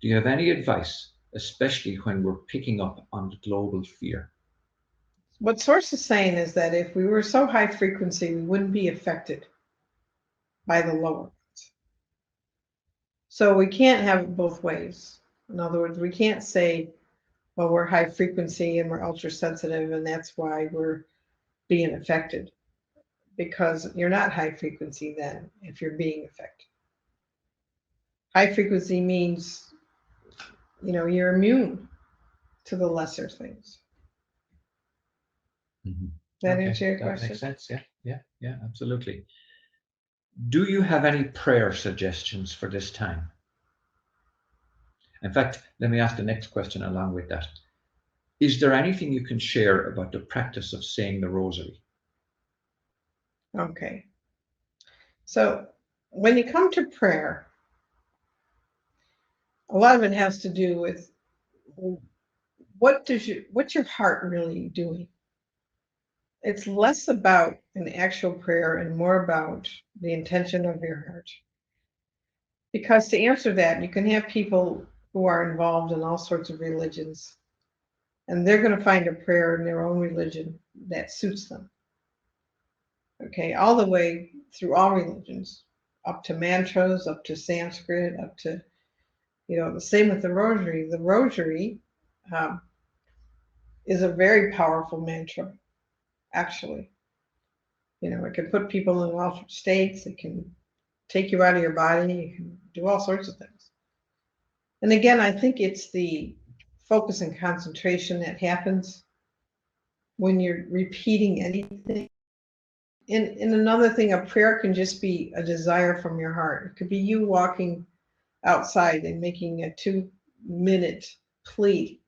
Do you have any advice, especially when we're picking up on the global fear? What Source is saying is that if we were so high frequency, we wouldn't be affected by the lower ones. So we can't have it both ways. In other words, we can't say, well, we're high frequency and we're ultra sensitive, and that's why we're being affected. Because you're not high frequency then if you're being affected. High frequency means, you're immune to the lesser things. Mm-hmm. That answer your that question? makes sense. Yeah, absolutely. Do you have any prayer suggestions for this time? In fact, let me ask the next question along with that. Is there anything you can share about the practice of saying the rosary? Okay. So when you come to prayer, a lot of it has to do with what's your heart really doing? It's less about an actual prayer and more about the intention of your heart. Because to answer that, you can have people who are involved in all sorts of religions, and they're going to find a prayer in their own religion that suits them. Okay, all the way through all religions, up to mantras, up to Sanskrit, up to, the same with the rosary. The rosary is a very powerful mantra, actually. It can put people in altered states. It can take you out of your body. You can do all sorts of things. And again, I think it's the focus and concentration that happens when you're repeating anything. And another thing, a prayer can just be a desire from your heart. It could be you walking outside and making a 2-minute plea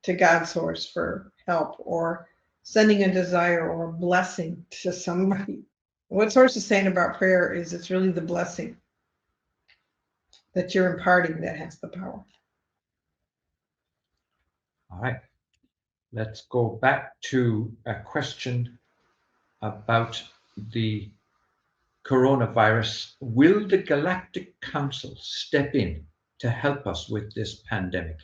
to God's Source for help, or sending a desire or a blessing to somebody. What Source is saying about prayer is it's really the blessing that you're imparting that has the power. All right. Let's go back to a question about the coronavirus. Will the Galactic Council step in to help us with this pandemic?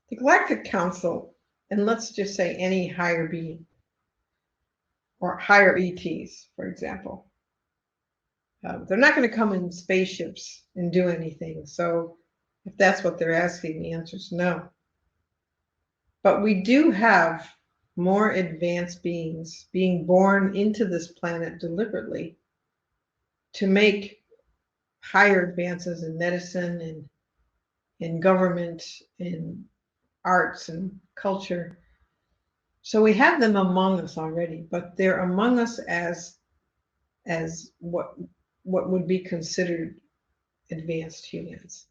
The Galactic Council, and let's just say any higher being or higher ETs, for example, they're not going to come in spaceships and do anything. So if that's what they're asking, the answer is no. But we do have more advanced beings being born into this planet deliberately to make higher advances in medicine and in government, in arts and culture. So we have them among us already, but they're among us as what would be considered advanced humans.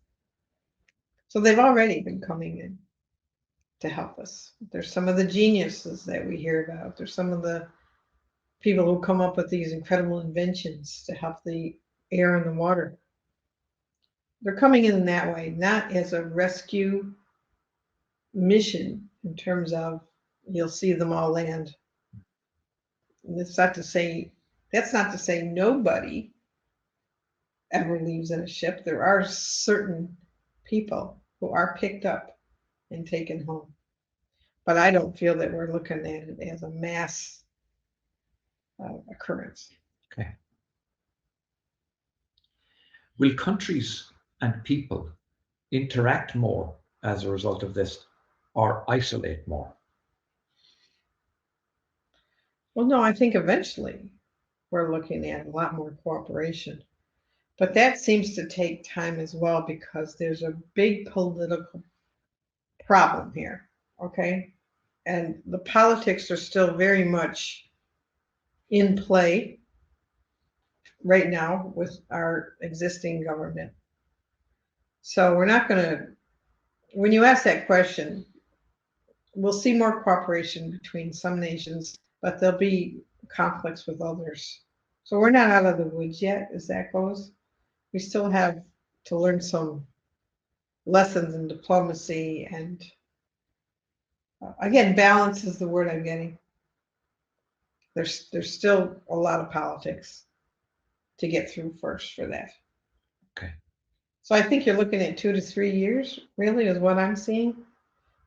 So they've already been coming in to help us. There's some of the geniuses that we hear about. There's some of the people who come up with these incredible inventions to help the air and the water. They're coming in that way, not as a rescue mission in terms of you'll see them all land. That's not to say nobody ever leaves in a ship. There are certain people who are picked up and taken home. But I don't feel that we're looking at it as a mass occurrence. Okay. Will countries and people interact more as a result of this or isolate more? Well, no, I think eventually we're looking at a lot more cooperation. But that seems to take time as well because there's a big political problem here, okay? And the politics are still very much in play right now with our existing government. So we're not going to, when you ask that question, we'll see more cooperation between some nations, but there'll be conflicts with others. So we're not out of the woods yet as that goes. We still have to learn some lessons in diplomacy and again, balance is the word I'm getting. There's still a lot of politics to get through first for that. Okay. So I think you're looking at 2 to 3 years, really, is what I'm seeing,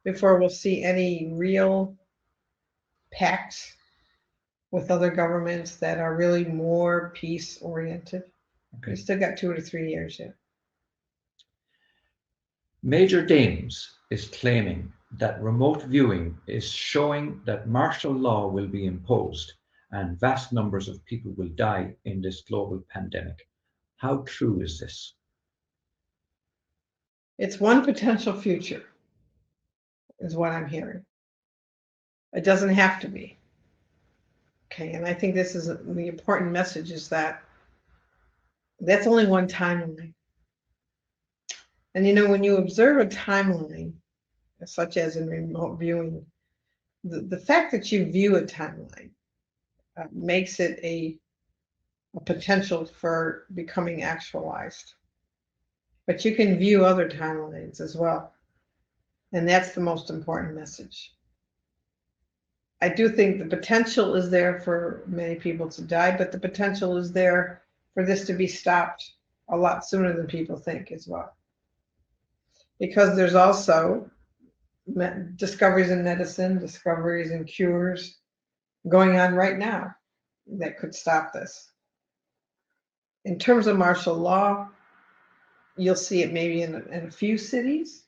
before we'll see any real pacts with other governments that are really more peace oriented. Okay. We still got 2 to 3 years yet. Major Dames is claiming that remote viewing is showing that martial law will be imposed and vast numbers of people will die in this global pandemic. How true is this? It's one potential future, is what I'm hearing. It doesn't have to be. Okay, and I think this is the important message is that that's only one timeline. And you know, when you observe a timeline, such as in remote viewing, the fact that you view a timeline makes it a potential for becoming actualized. But you can view other timelines as well. And that's the most important message. I do think the potential is there for many people to die, but the potential is there for this to be stopped a lot sooner than people think as well. Because there's also discoveries in medicine, discoveries in cures going on right now that could stop this. In terms of martial law, you'll see it maybe in a few cities,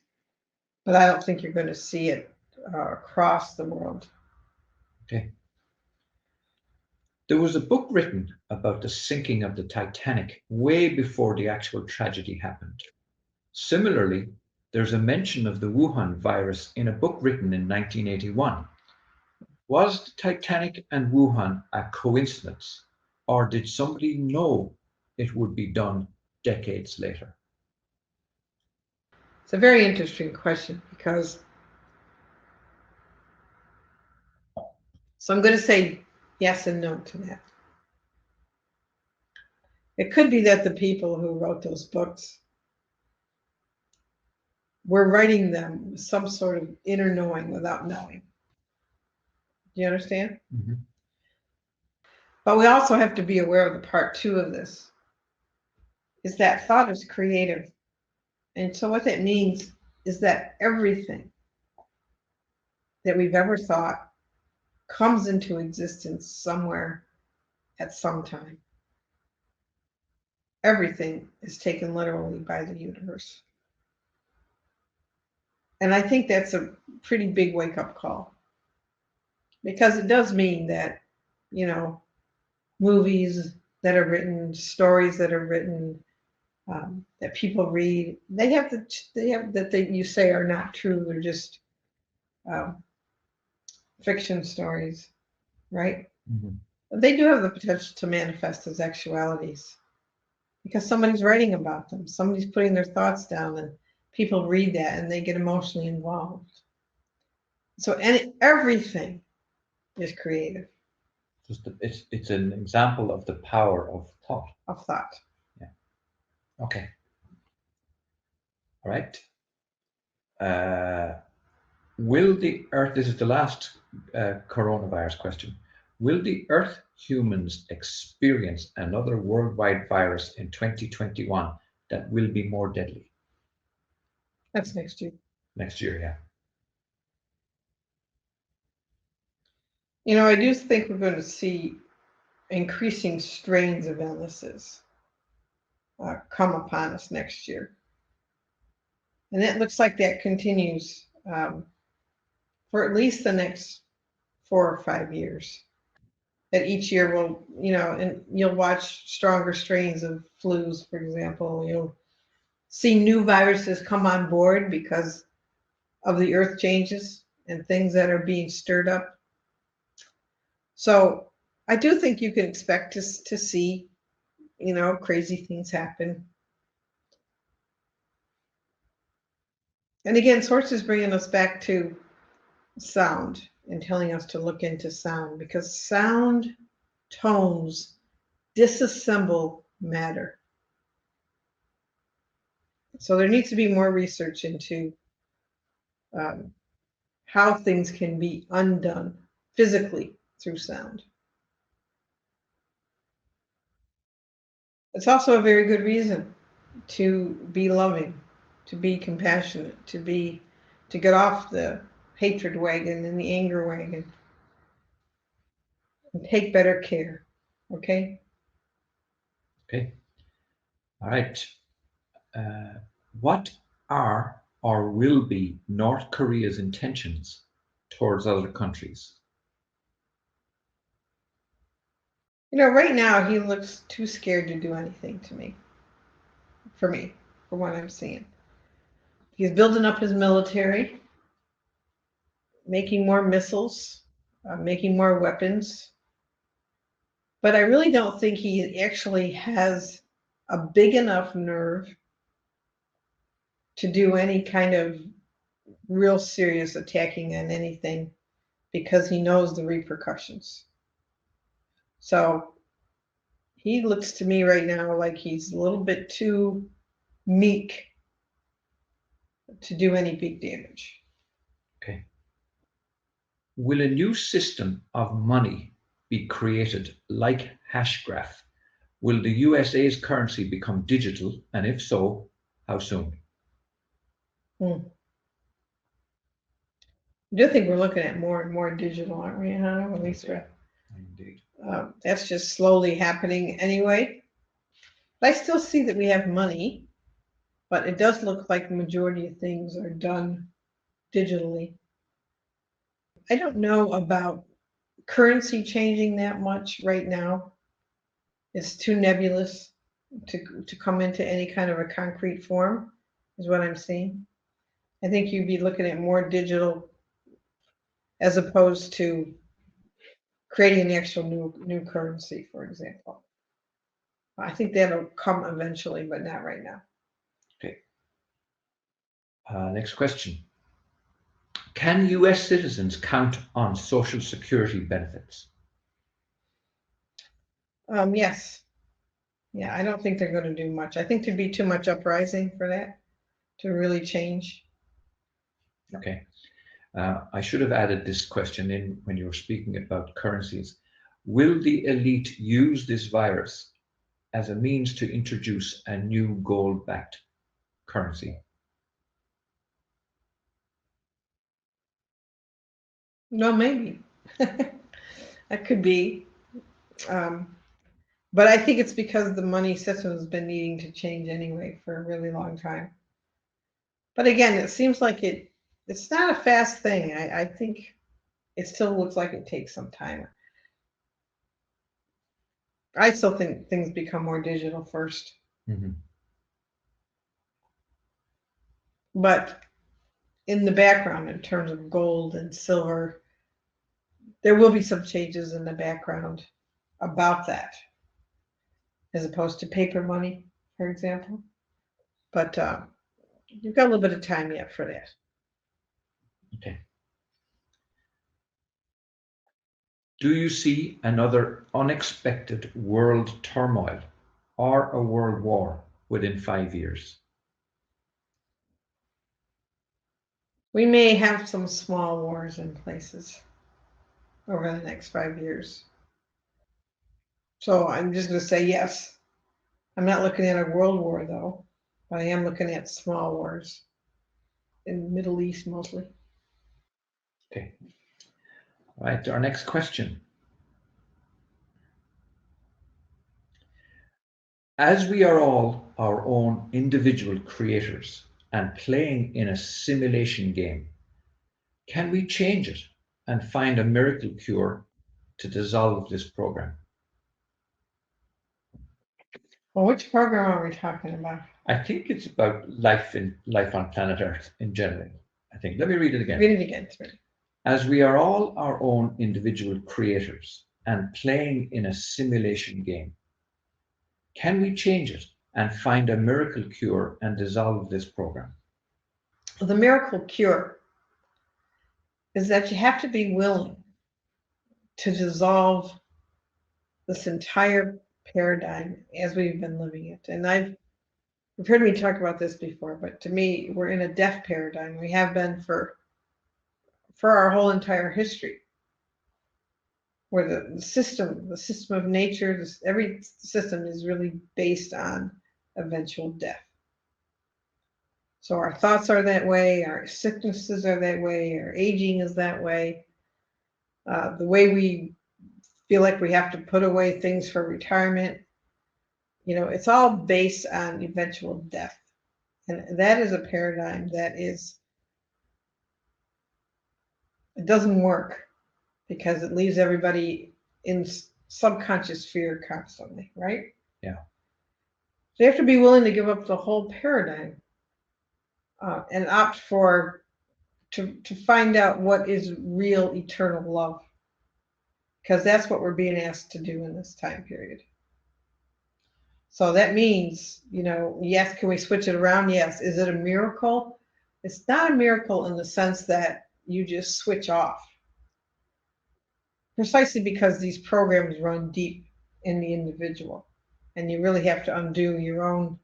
but I don't think you're going to see it across the world. Okay. There was a book written about the sinking of the Titanic way before the actual tragedy happened. Similarly, there's a mention of the Wuhan virus in a book written in 1981. Was the Titanic and Wuhan a coincidence, or did somebody know it would be done decades later? It's a very interesting question because, so I'm going to say yes and no to that. It could be that the people who wrote those books were writing them with some sort of inner knowing without knowing. Do you understand? Mm-hmm. But we also have to be aware of the part two of this, is that thought is creative. And so what that means is that everything that we've ever thought comes into existence somewhere at some time. Everything is taken literally by the universe. And I think that's a pretty big wake-up call. because it does mean that, you know, movies that are written, stories that are written, that people read, that you say are not true. They're just um, fiction stories, right? Mhm. But they do have the potential to manifest as actualities because somebody's writing about them. Somebody's putting their thoughts down, and people read that and they get emotionally involved. So everything is creative It's an example of the power of thought. of thought. Yeah. Okay. All right. Uh, will the Earth? This is the last coronavirus question. Will the Earth humans experience another worldwide virus in 2021 that will be more deadly? That's next year. Next year, yeah. You know, I do think we're going to see increasing strains of illnesses come upon us next year. And it looks like that continues for at least the next 4 or 5 years. That each year will, you know, and you'll watch stronger strains of flus, for example. You'll see new viruses come on board because of the earth changes and things that are being stirred up. So I do think you can expect to see, you know, crazy things happen. And again, Source is bringing us back to sound and telling us to look into sound because sound tones disassemble matter. So there needs to be more research into um, how things can be undone physically through sound. It's also a very good reason to be loving, to be compassionate, to get off the hatred wagon and the anger wagon and take better care. Okay? Okay. All right. Uh, what are or will be North Korea's intentions towards other countries? You know, right now he looks too scared to do anything to me, for me, for what I'm seeing. He's building up his military, making more missiles, making more weapons. But I really don't think he actually has a big enough nerve to do any kind of real serious attacking on anything because he knows the repercussions. So he looks to me right now like he's a little bit too meek to do any big damage. Okay. Will a new system of money be created like Hashgraph? Will the USA's currency become digital? And if so, how soon? Hmm. I do think we're looking at more and more digital, aren't we, Hannah? At least Indeed. that's just slowly happening anyway. But I still see that we have money, but it does look like the majority of things are done digitally. I don't know about currency changing that much right now. It's too nebulous to come into any kind of a concrete form, is what I'm seeing. I think you'd be looking at more digital as opposed to creating an actual new currency, for example. I think that'll come eventually, but not right now. Okay. Next question. Can US citizens count on Social Security benefits? Yes. Yeah, I don't think they're going to do much. I think there'd be too much uprising for that to really change. Okay. I should have added this question in when you were speaking about currencies. Will the elite use this virus as a means to introduce a new gold-backed currency? No, maybe. That could be. Um, but I think it's because the money system has been needing to change anyway for a really long time. But again, it seems like it's not a fast thing. I think it still looks like it takes some time. I still think things become more digital first. Mm-hmm. But in the background, in terms of gold and silver, there will be some changes in the background about that, as opposed to paper money, for example. But you've got a little bit of time yet for that. Okay. Do you see another unexpected world turmoil or a world war within 5 years? We may have some small wars in places over the next 5 years. So I'm just going to say yes. I'm not looking at a world war, though, but I am looking at small wars in the Middle East mostly. Okay. All right, our next question. As we are all our own individual creators and playing in a simulation game, can we change it and find a miracle cure to dissolve this program? Well, which program are we talking about? I think it's about life on planet Earth in general. I think. Let me read it again. Read it again. As we are all our own individual creators and playing in a simulation game, can we change it and find a miracle cure and dissolve this program? The miracle cure is that you have to be willing to dissolve this entire paradigm as we've been living it. And you've heard me talk about this before, but to me, we're in a death paradigm. We have been for our whole entire history, where the system of nature, every system is really based on eventual death. So our thoughts are that way, our sicknesses are that way, our aging is that way. The way we feel like we have to put away things for retirement, it's all based on eventual death. And that is a paradigm it doesn't work because it leaves everybody in subconscious fear constantly, right? Yeah. So you have to be willing to give up the whole paradigm and opt to find out what is real eternal love, because that's what we're being asked to do in this time period. So that means, yes, can we switch it around? Yes. Is it a miracle? It's not a miracle in the sense that you just switch off, precisely because these programs run deep in the individual, and you really have to undo your own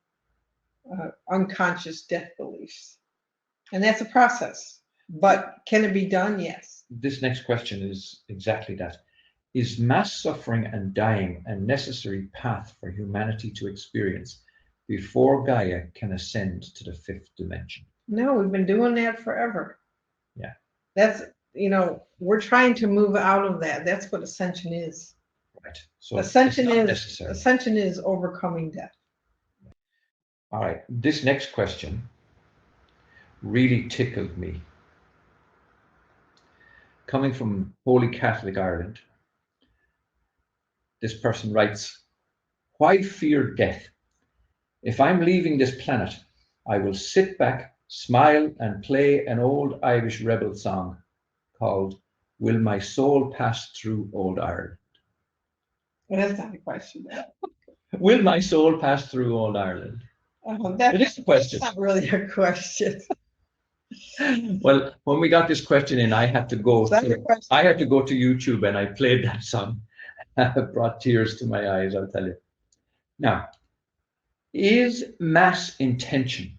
unconscious death beliefs. And that's a process. But can it be done? Yes. This next question is exactly that. Is mass suffering and dying a necessary path for humanity to experience before Gaia can ascend to the fifth dimension? No, we've been doing that forever. Yeah. That's, we're trying to move out of that. That's what ascension is. Right. So ascension is overcoming death. All right. This next question really tickled me. Coming from Holy Catholic Ireland, this person writes, "Why fear death? If I'm leaving this planet, I will sit back, smile, and play an old Irish rebel song called Will My Soul Pass Through Old Ireland?" Well, that's not a question. Will my soul pass through old Ireland? It is a question. That's not really a question. Well, when we got this question in, I had to go to YouTube and I played that song. It brought tears to my eyes, I'll tell you. Now, is mass intention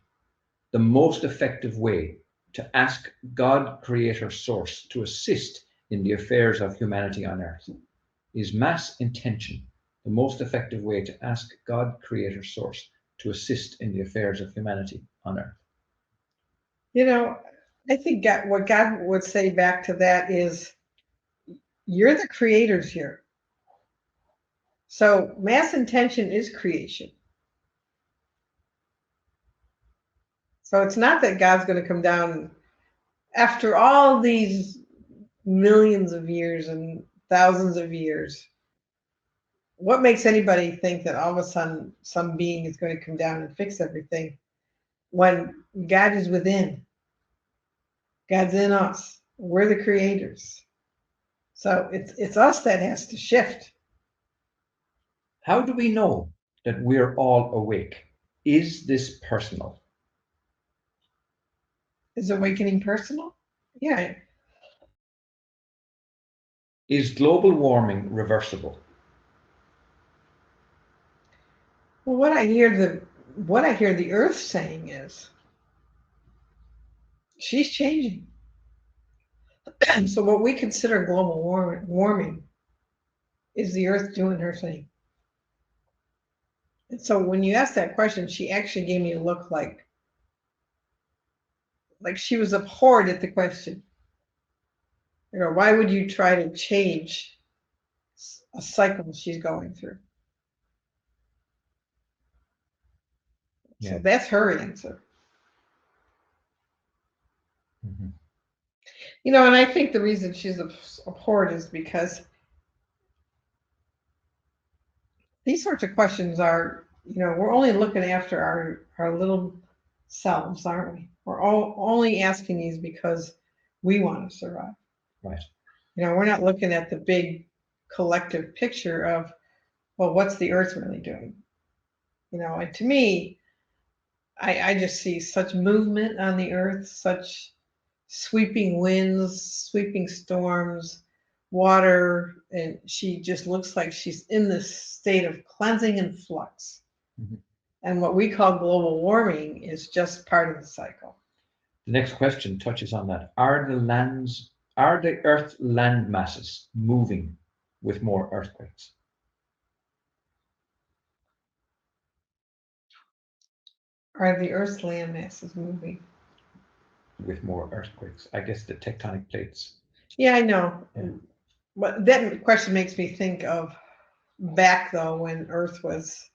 the most effective way to ask God, Creator, Source to assist in the affairs of humanity on earth? Is mass intention the most effective way to ask God, Creator, Source to assist in the affairs of humanity on earth? I think what God would say back to that is, you're the creators here. So mass intention is creation. So it's not that God's going to come down after all these millions of years and thousands of years. What makes anybody think that all of a sudden some being is going to come down and fix everything when God is within? God's in us. We're the creators. So it's us that has to shift. How do we know that we're all awake? Is this personal? Is awakening personal? Yeah. Is global warming reversible? Well, what I hear the earth saying is she's changing. So what we consider global warming is the earth doing her thing. And so when you asked that question, she actually gave me a look like she was abhorred at the question. You know, why would you try to change a cycle she's going through? Yeah. So that's her answer. Mm-hmm. You know, and I think the reason she's abhorred is because these sorts of questions are, you know, we're only looking after our little selves, aren't we? We're only asking these because we want to survive. Right. You know, we're not looking at the big collective picture of, well, what's the earth really doing? You know, and to me, I just see such movement on the earth, such sweeping winds, sweeping storms, water, and she just looks like she's in this state of cleansing and flux. Mm-hmm. And what we call global warming is just part of the cycle. The next question touches on that. Are the Earth land masses moving with more earthquakes? Are the Earth's land masses moving? With more earthquakes. I guess the tectonic plates. Yeah, I know. Yeah. But that question makes me think of back though when Earth was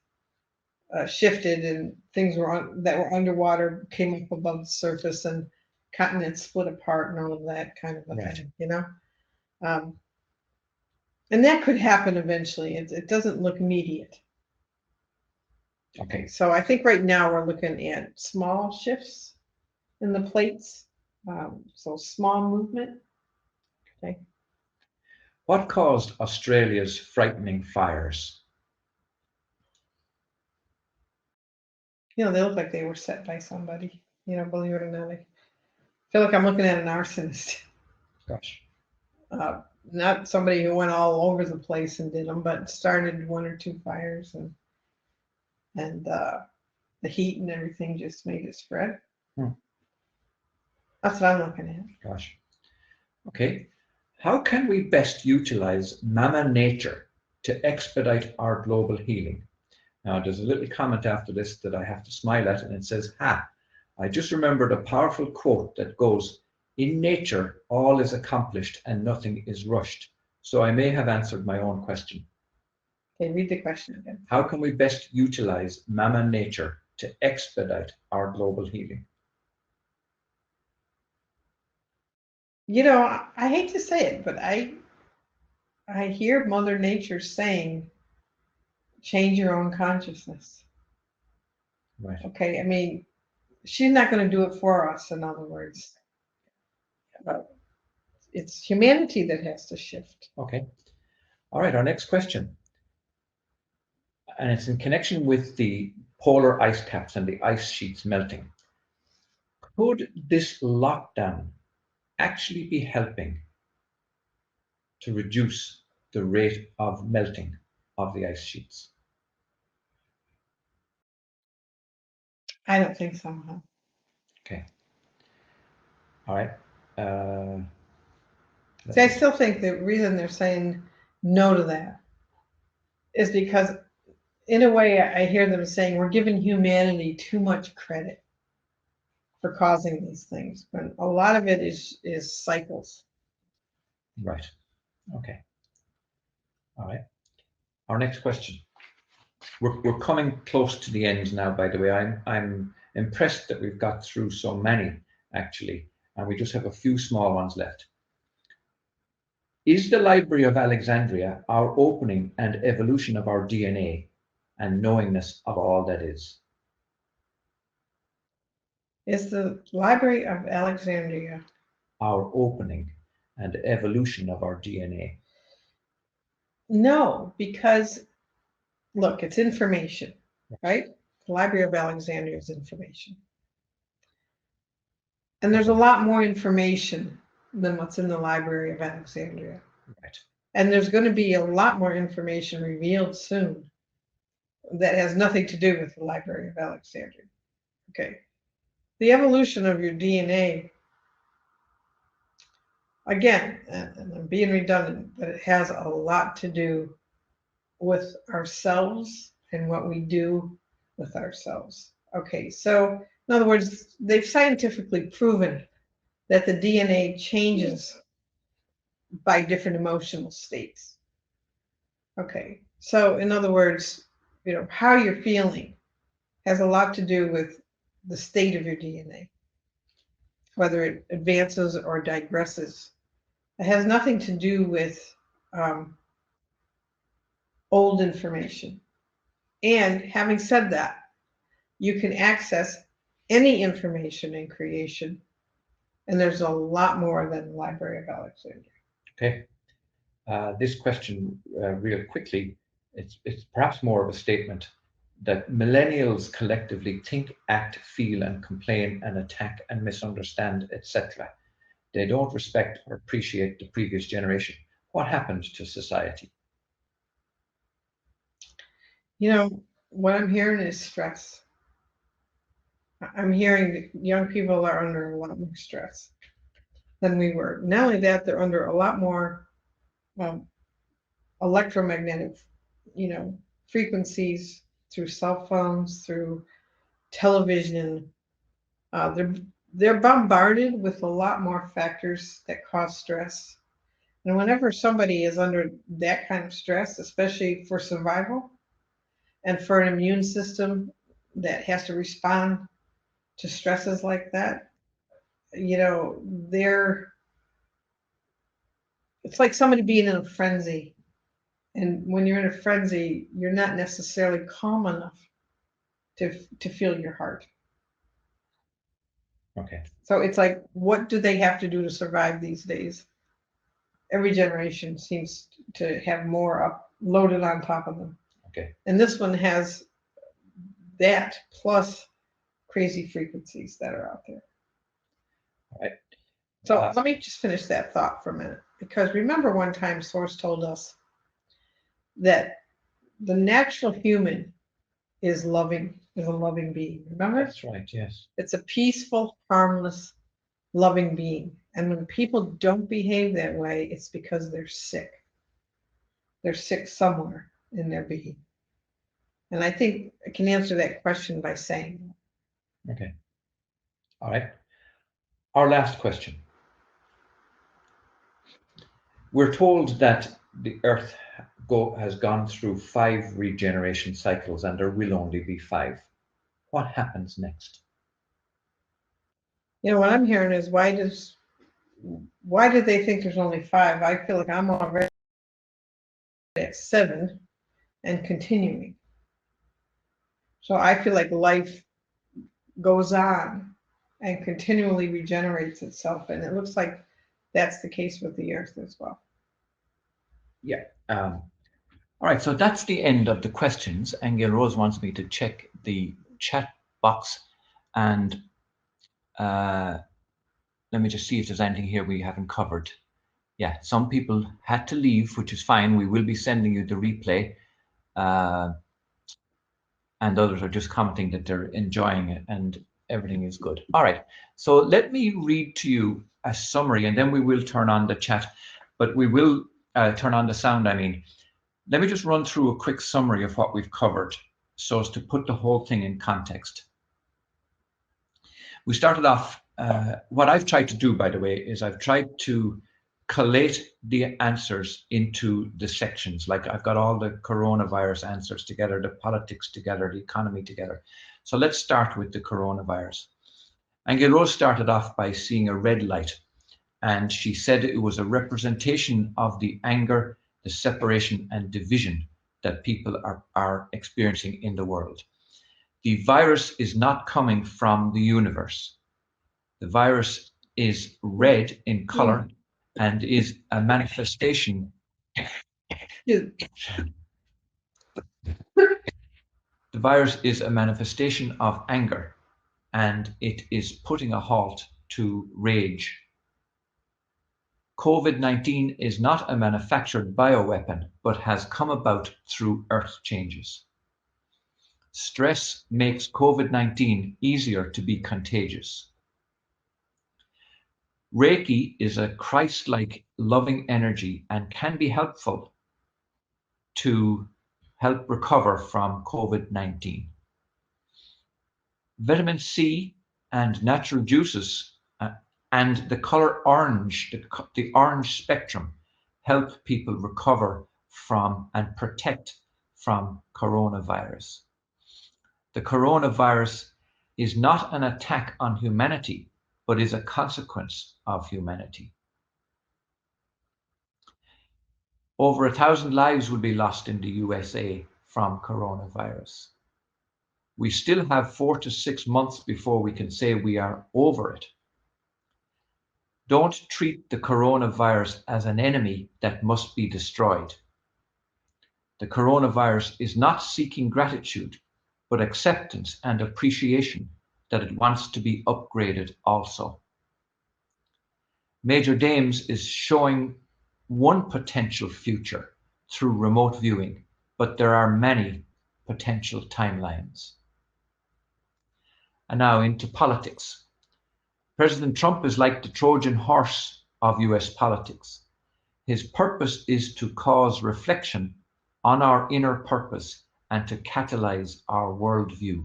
shifted and things that were underwater came up above the surface and continents split apart and all of that kind of a thing, you know. And that could happen eventually. It doesn't look immediate. Okay. So I think right now we're looking at small shifts in the plates. So small movement. Okay. What caused Australia's frightening fires? You know, they look like they were set by somebody. You know, believe it or not, I feel like I'm looking at an arsonist. Gosh. Not somebody who went all over the place and did them, but started one or two fires and the heat and everything just made it spread. That's what I'm looking at. Gosh. Okay. How can we best utilize Mama Nature to expedite our global healing? Now, there's a little comment after this that I have to smile at, and it says, I just remembered a powerful quote that goes, in nature, all is accomplished and nothing is rushed. So I may have answered my own question. Okay, read the question again. How can we best utilize Mama Nature to expedite our global healing? You know, I hate to say it, but I hear Mother Nature saying, change your own consciousness. Right. Okay, I mean, she's not going to do it for us, in other words. But it's humanity that has to shift. Okay. All right, our next question. And it's in connection with the polar ice caps and the ice sheets melting. Could this lockdown actually be helping to reduce the rate of melting of the ice sheets? I don't think so. Huh? Okay. All right. See, I still think the reason they're saying no to that is because, in a way, I hear them saying we're giving humanity too much credit for causing these things, when a lot of it is cycles. Right. Okay. All right. Our next question. We're coming close to the end now, by the way. I'm impressed that we've got through so many, actually, and we just have a few small ones left. Is the Library of Alexandria our opening and evolution of our DNA and knowingness of all that is? Is the Library of Alexandria Our opening and evolution of our DNA? No, because look, it's information, right? The Library of Alexandria is information. And there's a lot more information than what's in the Library of Alexandria. Right. And there's going to be a lot more information revealed soon that has nothing to do with the Library of Alexandria. Okay. The evolution of your DNA, again, and I'm being redundant, but it has a lot to do with ourselves and what we do with ourselves. Okay, so in other words, they've scientifically proven that the DNA changes by different emotional states. Okay, so in other words, how you're feeling has a lot to do with the state of your DNA, whether it advances or digresses. It has nothing to do with old information. And having said that, you can access any information in creation, and there's a lot more than the Library of Alexandria. Okay. This question, real quickly, it's perhaps more of a statement that millennials collectively think, act, feel, and complain, and attack and misunderstand, etc. They don't respect or appreciate the previous generation. What happened to society? What I'm hearing is stress. I'm hearing that young people are under a lot more stress than we were. Not only that, they're under a lot more electromagnetic, frequencies through cell phones, through television. They're bombarded with a lot more factors that cause stress. And whenever somebody is under that kind of stress, especially for survival and for an immune system that has to respond to stresses like that, it's like somebody being in a frenzy. And when you're in a frenzy, you're not necessarily calm enough to feel your heart. Okay. So it's like, what do they have to do to survive these days? Every generation seems to have more loaded on top of them. Okay. And this one has that plus crazy frequencies that are out there. All right. So let me just finish that thought for a minute, because remember one time Source told us that the natural human is a loving being. Remember? That's right, yes. It's a peaceful, harmless, loving being. And when people don't behave that way, it's because they're sick. They're sick somewhere in their being. And I think I can answer that question by saying that. Okay. All right. Our last question. We're told that the Earth has gone through 5 regeneration cycles, and there will only be 5. What happens next? What I'm hearing is why did they think there's only 5? I feel like I'm already at 7 and continuing. So I feel like life goes on and continually regenerates itself, and it looks like that's the case with the Earth as well. Yeah. All right, so that's the end of the questions. Aingeal Rose wants me to check the chat box, and let me just see if there's anything here we haven't covered. Yeah, some people had to leave, which is fine. We will be sending you the replay. And others are just commenting that they're enjoying it and everything is good. All right, so let me read to you a summary, and then we will turn on the chat, but we will turn on the sound, I mean. Let me just run through a quick summary of what we've covered so as to put the whole thing in context. We started off, what I've tried to do, by the way, is I've tried to collate the answers into the sections. Like I've got all the coronavirus answers together, the politics together, the economy together. So let's start with the coronavirus. Aingeal Rose started off by seeing a red light. And she said it was a representation of the anger, the separation, and division that people are experiencing in the world. The virus is not coming from the universe. The virus is red in color and is a manifestation. The virus is a manifestation of anger, and it is putting a halt to rage. COVID-19 is not a manufactured bioweapon, but has come about through earth changes. Stress makes COVID-19 easier to be contagious. Reiki is a Christ-like loving energy and can be helpful to help recover from COVID-19. Vitamin C and natural juices and the color orange, the orange spectrum, help people recover from and protect from coronavirus. The coronavirus is not an attack on humanity, but is a consequence of humanity. Over 1,000 lives will be lost in the USA from coronavirus. We still have 4 to 6 months before we can say we are over it. Don't treat the coronavirus as an enemy that must be destroyed. The coronavirus is not seeking gratitude, but acceptance and appreciation that it wants to be upgraded also. Major Dames is showing one potential future through remote viewing, but there are many potential timelines. And now into politics. President Trump is like the Trojan horse of US politics. His purpose is to cause reflection on our inner purpose and to catalyze our worldview.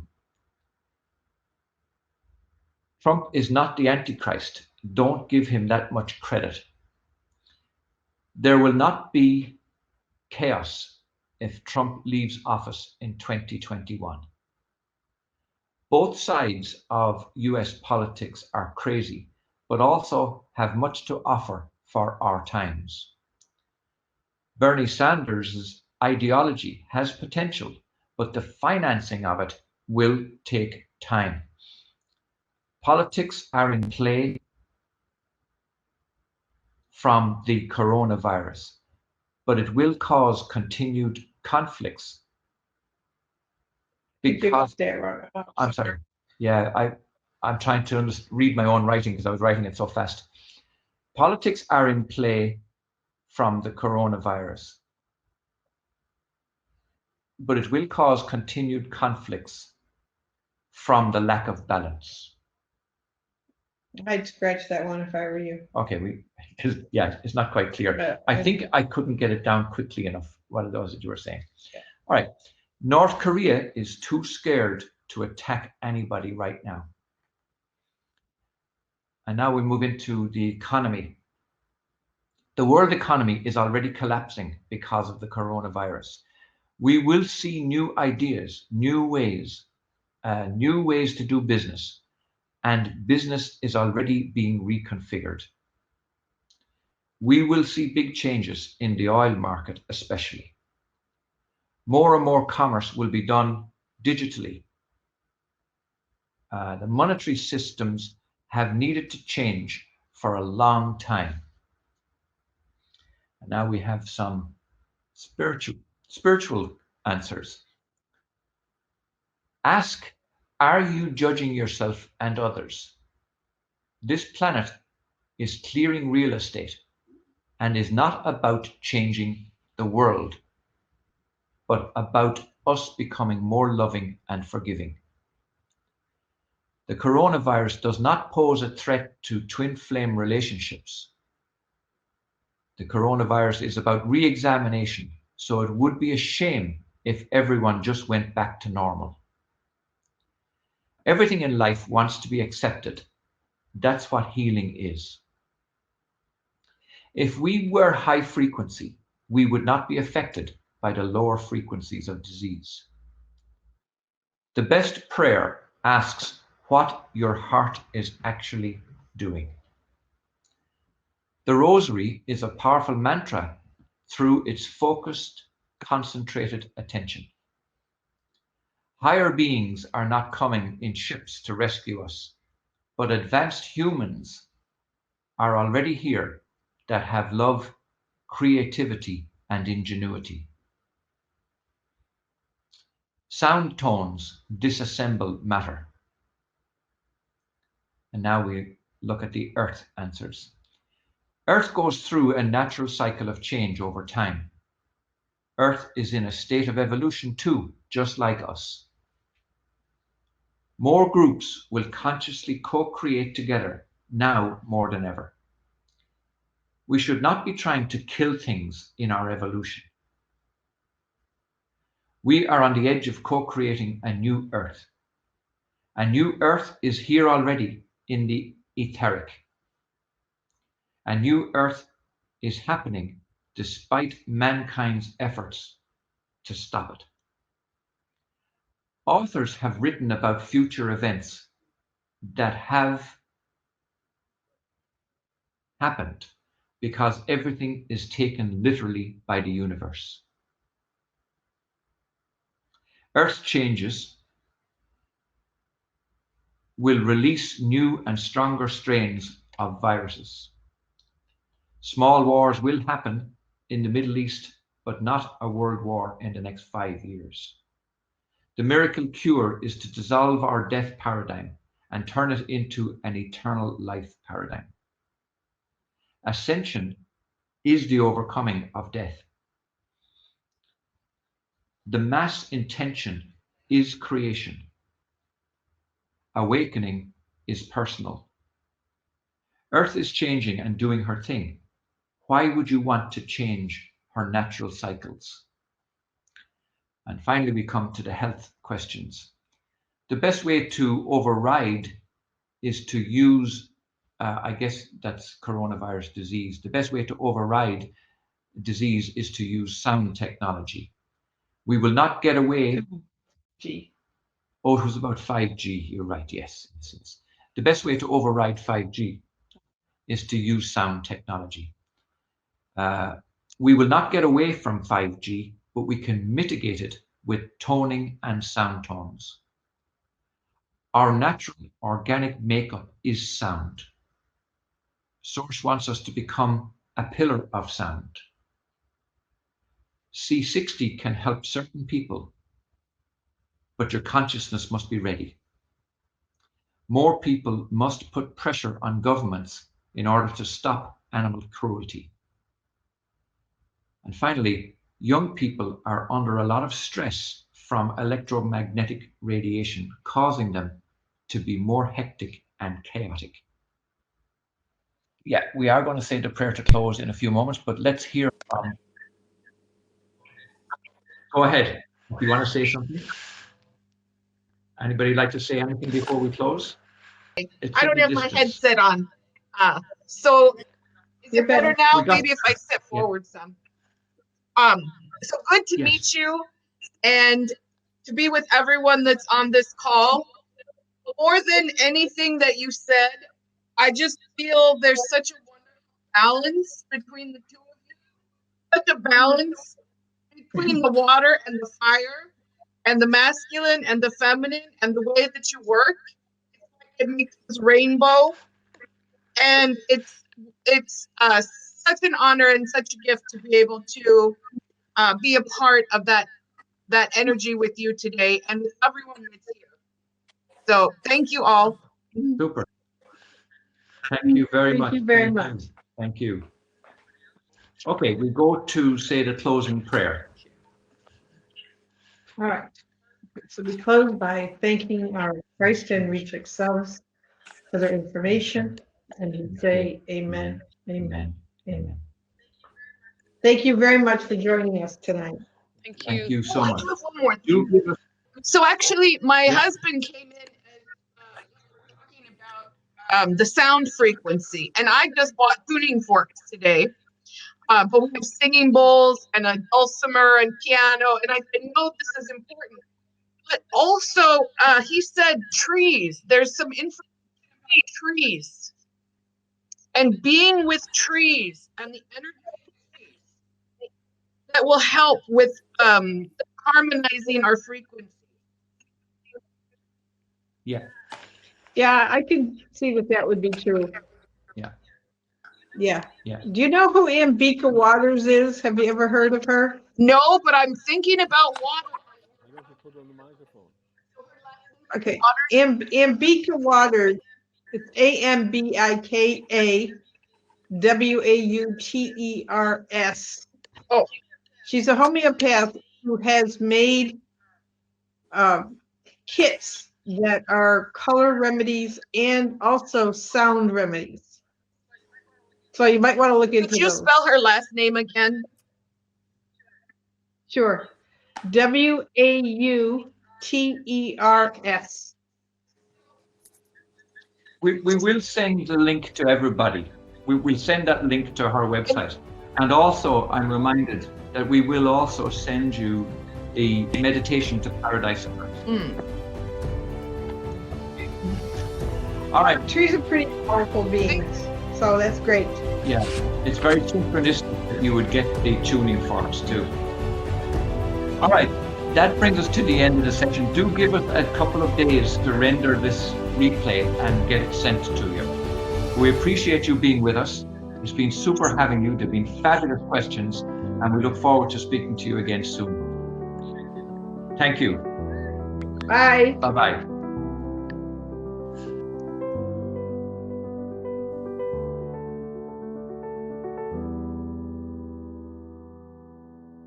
Trump is not the Antichrist. Don't give him that much credit. There will not be chaos if Trump leaves office in 2021. Both sides of US politics are crazy, but also have much to offer for our times. Bernie Sanders' ideology has potential, but the financing of it will take time. Politics are in play from the coronavirus, but it will cause continued conflicts. Because I'm sorry. Yeah, I'm trying to read my own writing because I was writing it so fast. Politics are in play from the coronavirus, but it will cause continued conflicts from the lack of balance. I'd scratch that one if I were you. Okay, yeah, it's not quite clear. I think I couldn't get it down quickly enough, what it was that you were saying. Yeah. All right. North Korea is too scared to attack anybody right now. And now we move into the economy. The world economy is already collapsing because of the coronavirus. We will see new ideas, new ways to do business, and business is already being reconfigured. We will see big changes in the oil market, especially. More and more commerce will be done digitally. The monetary systems have needed to change for a long time. And now we have some spiritual answers. Ask, are you judging yourself and others? This planet is clearing real estate and is not about changing the world, but about us becoming more loving and forgiving. The coronavirus does not pose a threat to twin flame relationships. The coronavirus is about re-examination, so it would be a shame if everyone just went back to normal. Everything in life wants to be accepted. That's what healing is. If we were high frequency, we would not be affected by the lower frequencies of disease. The best prayer asks what your heart is actually doing. The rosary is a powerful mantra through its focused, concentrated attention. Higher beings are not coming in ships to rescue us, but advanced humans are already here that have love, creativity, and ingenuity. Sound tones disassemble matter. And now we look at the earth answers. Earth goes through a natural cycle of change over time. Earth is in a state of evolution too, just like us. More groups will consciously co-create together now more than ever. We should not be trying to kill things in our evolution. We are on the edge of co-creating a new Earth. A new Earth is here already in the etheric. A new Earth is happening despite mankind's efforts to stop it. Authors have written about future events that have happened because everything is taken literally by the universe. Earth changes will release new and stronger strains of viruses. Small wars will happen in the Middle East, but not a world war in the next 5 years. The miracle cure is to dissolve our death paradigm and turn it into an eternal life paradigm. Ascension is the overcoming of death. The mass intention is creation. Awakening is personal. Earth is changing and doing her thing. Why would you want to change her natural cycles? And finally, we come to the health questions. The best way to override is to use, I guess that's coronavirus disease. The best way to override disease is to use sound technology. We will not get away. Oh, it was about 5G. You're right. Yes. The best way to override 5G is to use sound technology. We will not get away from 5G, but we can mitigate it with toning and sound tones. Our natural organic makeup is sound. Source wants us to become a pillar of sound. C60 can help certain people, but your consciousness must be ready. More people must put pressure on governments in order to stop animal cruelty. And finally, young people are under a lot of stress from electromagnetic radiation, causing them to be more hectic and chaotic. Yeah, we are going to say the prayer to close in a few moments, but let's hear from. Go ahead. If you want to say something. Anybody like to say anything before we close? I don't have my headset on. So is it better now? Maybe if I step forward some. So good to meet you and to be with everyone that's on this call. More than anything that you said, I just feel there's such a wonderful balance between the two of you. Such a balance between the water and the fire and the masculine and the feminine and the way that you work. It makes this rainbow. And it's such an honor and such a gift to be able to be a part of that energy with you today and with everyone that's here. So thank you all. Super. Thank you very much. Thank you very much. Thank you. Okay, we go to say the closing prayer. All right. So we close by thanking our Christ and Reach selves for their information, and we say amen, amen, amen. Thank you very much for joining us tonight. Thank you so much. I have one more thing. So actually, my husband came in and talking about the sound frequency, and I just bought tuning forks today. But we have singing bowls and a dulcimer and piano, and I know this is important. But also, he said trees. There's some information about trees. and being with trees and the energy of trees that will help with harmonizing our frequency. Yeah. Yeah, I can see that would be true. Yeah. Yeah. Yeah. Do you know who Ambika Waters is? Have you ever heard of her? No, but I'm thinking about water. Okay. Ambika Waters. It's AMBIKAWAUTERS. Oh. She's a homeopath who has made kits that are color remedies and also sound remedies. So you might want to look into Could you those. spell her last name again? Sure. WAUTERS. We will send the link to everybody. We will send that link to her website. And also, I'm reminded that we will also send you the meditation to paradise. All right. Trees are pretty powerful beings, so that's great. Yeah, it's very synchronistic that you would get the tuning forks too. All right, that brings us to the end of the session. Do give us a couple of days to render this replay and get it sent to you. We appreciate you being with us. It's been super having you. They've been fabulous questions, and we look forward to speaking to you again soon. Thank you. Bye. Bye-bye.